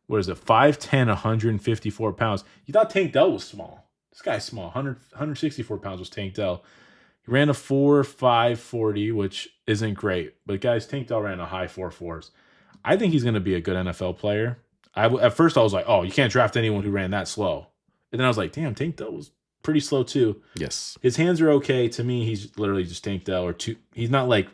What is it? 5'10", 154 pounds. You thought Tank Dell was small. This guy's small. 164 pounds was Tank Dell. He ran a 4.5 40, which isn't great. But, guys, Tank Dell ran a high 4.4s. I think he's going to be a good NFL player. At first, I was like, oh, you can't draft anyone who ran that slow. And then I was like, damn, Tank Dell was pretty slow too. Yes. His hands are okay. To me, he's literally just Tank Dell or two. He's not like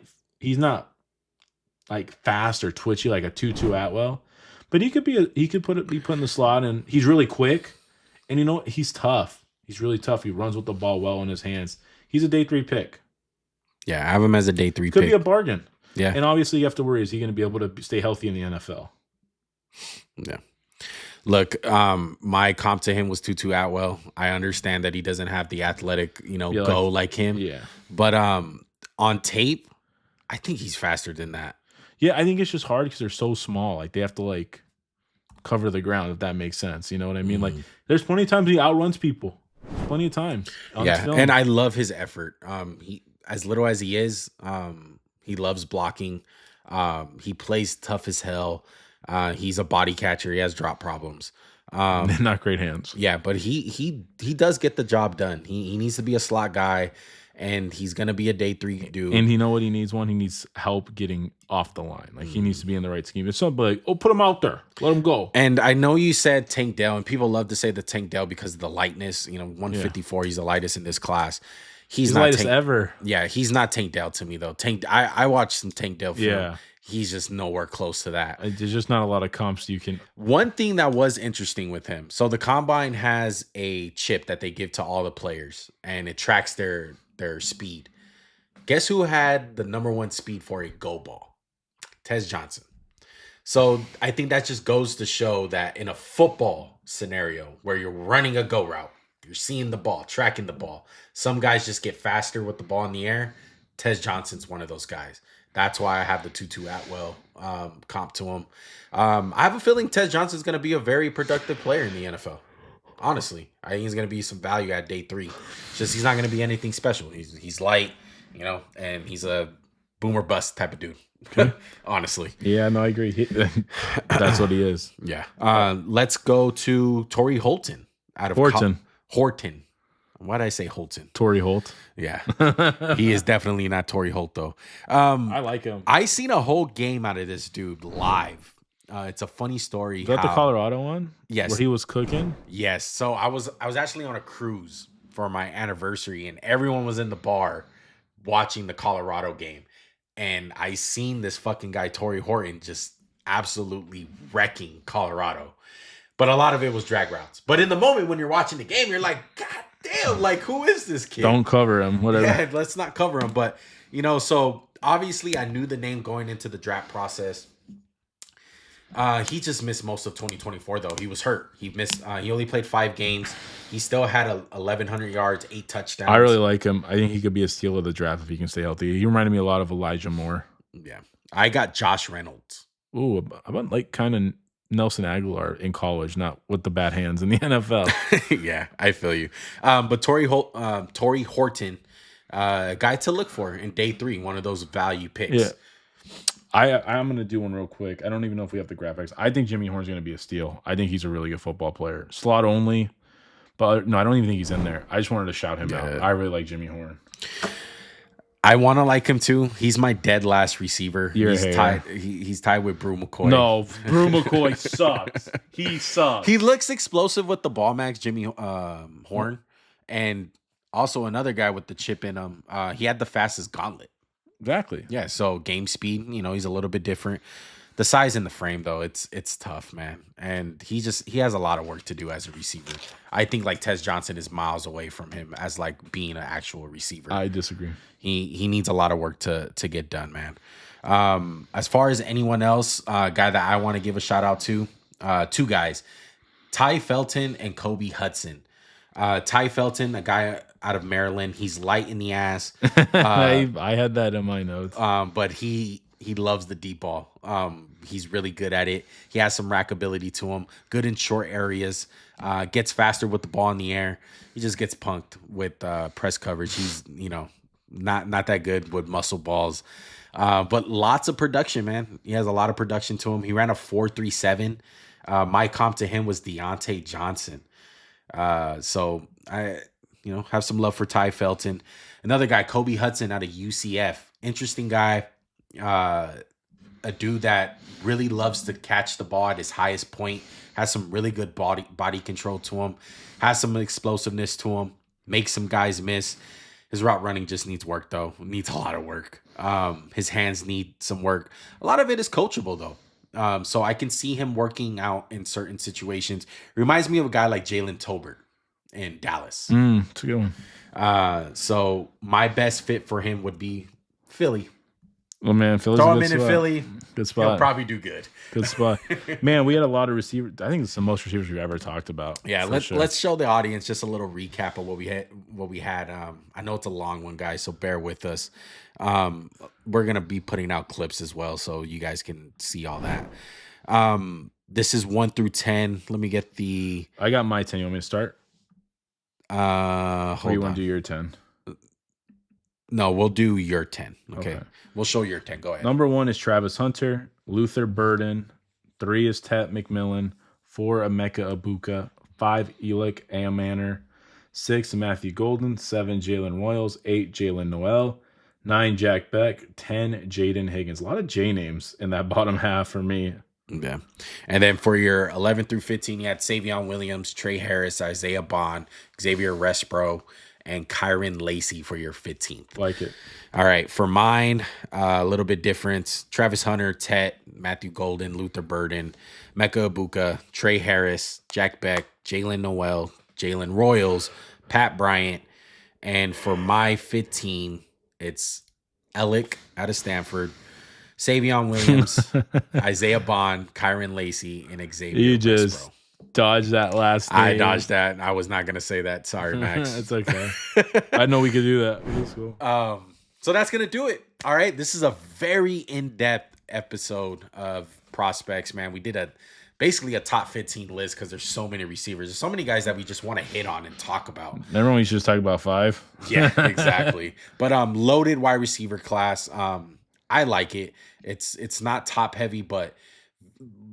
fast or twitchy like a Tutu Atwell. But he could be be put in the slot, and he's really quick. And he's tough. He's really tough. He runs with the ball well in his hands. He's a day 3 pick. Yeah, I have him as a day 3 pick. Could be a bargain. Yeah. And obviously you have to worry, is he going to be able to stay healthy in the NFL? Yeah. Look, my comp to him was Tutu Atwell. I understand that he doesn't have the athletic, go like him. Yeah. But on tape, I think he's faster than that. Yeah, I think it's just hard because they're so small. Like they have to cover the ground, if that makes sense. You know what I mean? Like there's plenty of times he outruns people. Plenty of times. Yeah, and I love his effort. He, as little as he is, he loves blocking. He plays tough as hell. He's a body catcher. He has drop problems. Not great hands. Yeah, but he does get the job done. He needs to be a slot guy, and he's gonna be a day 3 dude. And you know what he needs? He needs help getting off the line. Like he needs to be in the right scheme. If somebody put him out there, let him go. And I know you said Tank Dell, and people love to say the Tank Dell because of the lightness. 154. He's the lightest in this class. He's not lightest ever. Yeah, he's not Tank Dell to me though. I watched some Tank Dell film. Yeah. He's just nowhere close to that. There's just not a lot of comps you can. One thing that was interesting with him. So the combine has a chip that they give to all the players, and it tracks their speed. Guess who had the number 1 speed for a go ball? Tez Johnson. So I think that just goes to show that in a football scenario where you're running a go route, you're seeing the ball, tracking the ball. Some guys just get faster with the ball in the air. Tez Johnson's one of those guys. That's why I have the Tutu Atwell comp to him. I have a feeling Tez Johnson's going to be a very productive player in the NFL. Honestly, I think he's going to be some value at day 3. Just he's not going to be anything special. He's light, and he's a boomer bust type of dude. Okay. Honestly. Yeah, no, I agree. That's what he is. Yeah. Let's go to Torrey Holton out of Horton. Why did I say Holton? Torrey Holt. Yeah. He is definitely not Torrey Holt, though. I like him. I seen a whole game out of this dude live. It's a funny story. Is that the Colorado one? Yes. Where he was cooking? Yes. So I was actually on a cruise for my anniversary, and everyone was in the bar watching the Colorado game. And I seen this fucking guy, Torrey Horton, just absolutely wrecking Colorado. But a lot of it was drag routes. But in the moment when you're watching the game, you're like, God damn, like, who is this kid? Don't cover him, whatever. Yeah, let's not cover him. But, so obviously I knew the name going into the draft process. He just missed most of 2024, though. He was hurt. He missed. He only played 5 games. He still had 1,100 yards, 8 touchdowns. I really like him. I think he could be a steal of the draft if he can stay healthy. He reminded me a lot of Elijah Moore. Yeah. I got Josh Reynolds. Ooh, about like kind of Nelson Aguilar in college, not with the bad hands in the NFL. Yeah, I feel you. But Torrey Horton, a guy to look for in day 3, one of those value picks. Yeah. I'm going to do one real quick. I don't even know if we have the graphics. I think Jimmy Horn's going to be a steal. I think he's a really good football player. Slot only. But no, I don't even think he's in there. I just wanted to shout him out. I really like Jimmy Horn. I want to like him too. He's my dead last receiver. He's tied. He's tied with Brew McCoy. No, Brew McCoy sucks. He sucks. He looks explosive with the ball, Max. Jimmy Horn, and also another guy with the chip in him. He had the fastest gauntlet. Exactly. Yeah. So game speed. He's a little bit different. The size in the frame, though, it's tough, man. And he has a lot of work to do as a receiver. I think like Tez Johnson is miles away from him as like being an actual receiver. I disagree. He needs a lot of work to get done, man. As far as anyone else, guy that I want to give a shout out to, 2 guys, Ty Felton and Kobe Hudson. Ty Felton, a guy out of Maryland, he's light in the ass. I had that in my notes. But he loves the deep ball. He's really good at it. He has some rack ability to him. Good in short areas. Gets faster with the ball in the air. He just gets punked with press coverage. He's not that good with muscle balls. But lots of production, man. He has a lot of production to him. He ran a 4.37. My comp to him was Deontay Johnson. So I have some love for Ty Felton. Another guy, Kobe Hudson out of UCF. Interesting guy. A dude that really loves to catch the ball at his highest point. Has some really good body control to him. Has some explosiveness to him. Makes some guys miss. His route running just needs work, though. Needs a lot of work. His hands need some work. A lot of it is coachable, though. So I can see him working out in certain situations. Reminds me of a guy like Jalen Tolbert in Dallas. It's a good one. So my best fit for him would be Philly. Well, man, Philly's Throw a him good in spot. Philly. Good spot. He'll probably do good. Good spot. Man, we had a lot of receivers. I think it's the most receivers we've ever talked about. Yeah, let's show the audience just a little recap of what we had. I know it's a long one, guys, so bear with us. We're gonna be putting out clips as well, so you guys can see all that. This is 1 through 10. Let me get the. I got my 10. You want me to start? Hold or you on. want to do your 10? No, we'll do your 10. Okay. We'll show your 10. Go ahead. Number 1 is Travis Hunter. Luther Burden. 3 is Tet McMillan. 4, Emeka Egbuka. 5, Elic Ayomanor. 6, Matthew Golden. 7, Jaylen Royals. 8, Jaylin Noel. 9, Jack Bech. 10, Jaden Higgins. A lot of J names in that bottom half for me. Yeah. And then for your 11 through 15, you had Savion Williams, Tre Harris, Isaiah Bond, Xavier Respro, and Kyron Lacey for your 15th. Like it. All right. For mine, a little bit different. Travis Hunter, Tet, Matthew Golden, Luther Burden, Emeka Egbuka, Tre Harris, Jack Bech, Jaylen Noel, Jaylen Royals, Pat Bryant. And for my 15, it's Elic out of Stanford, Savion Williams, Isaiah Bond, Kyron Lacey, and Xavier You just Respro. dodged that last name. I dodged that. I was not going to say that. Sorry, Max. It's okay. I know we could do that. It's cool. So that's going to do it. All right. This is a very in-depth episode of prospects, man. We did basically a top 15 list because there's so many receivers. There's so many guys that we just want to hit on and talk about. Remember when we should just talk about 5? Yeah, exactly. But loaded wide receiver class. I like it. It's not top heavy, but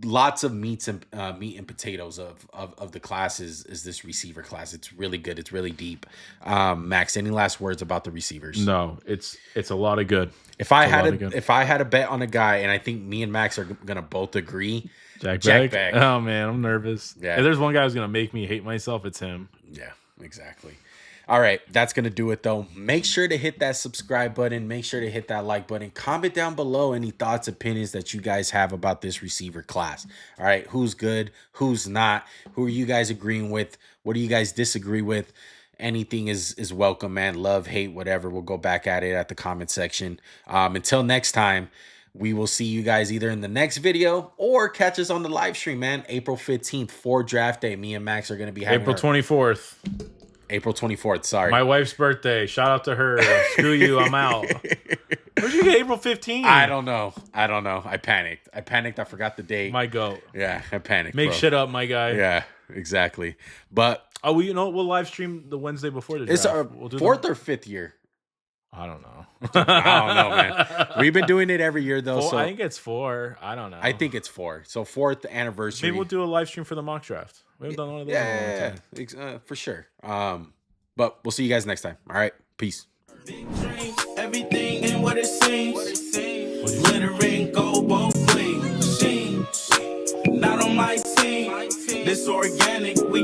lots of meat and potatoes of the class is this receiver class. It's really good. It's really deep. Max, any last words about the receivers? No, it's a lot of good. If I had a bet on a guy, and I think me and Max are gonna both agree, Jack Jack Beck? Beck. Oh man, I'm nervous. Yeah. If there's one guy who's gonna make me hate myself, it's him. Yeah, exactly. All right, that's going to do it, though. Make sure to hit that subscribe button. Make sure to hit that like button. Comment down below any thoughts, opinions that you guys have about this receiver class. All right, who's good, who's not, who are you guys agreeing with, what do you guys disagree with? Anything is welcome, man. Love, hate, whatever. We'll go back at it at the comment section. Until next time, we will see you guys either in the next video or catch us on the live stream, man. April 15th for draft day. Me and Max are going to be having April 24th. April 24th, sorry. My wife's birthday. Shout out to her. Screw you, I'm out. Where'd you get April 15th? I don't know. I panicked. I forgot the date. My goat. Yeah, I panicked. Make bro. shit up, my guy. Yeah, exactly. But Oh, well, you know, we'll live stream the Wednesday before the draft. it's our We'll do fourth that. or fifth year. I don't know. I don't know, man. We've been doing it every year though. So I think it's 4. I don't know. I think it's 4. So 4th anniversary. Maybe we'll do a live stream for the mock draft. We haven't done one of those in a long time. For sure. But we'll see you guys next time. All right, peace. Big dreams, everything ain't what it seems. Glittering gold both ways. Not on my team. This organic, we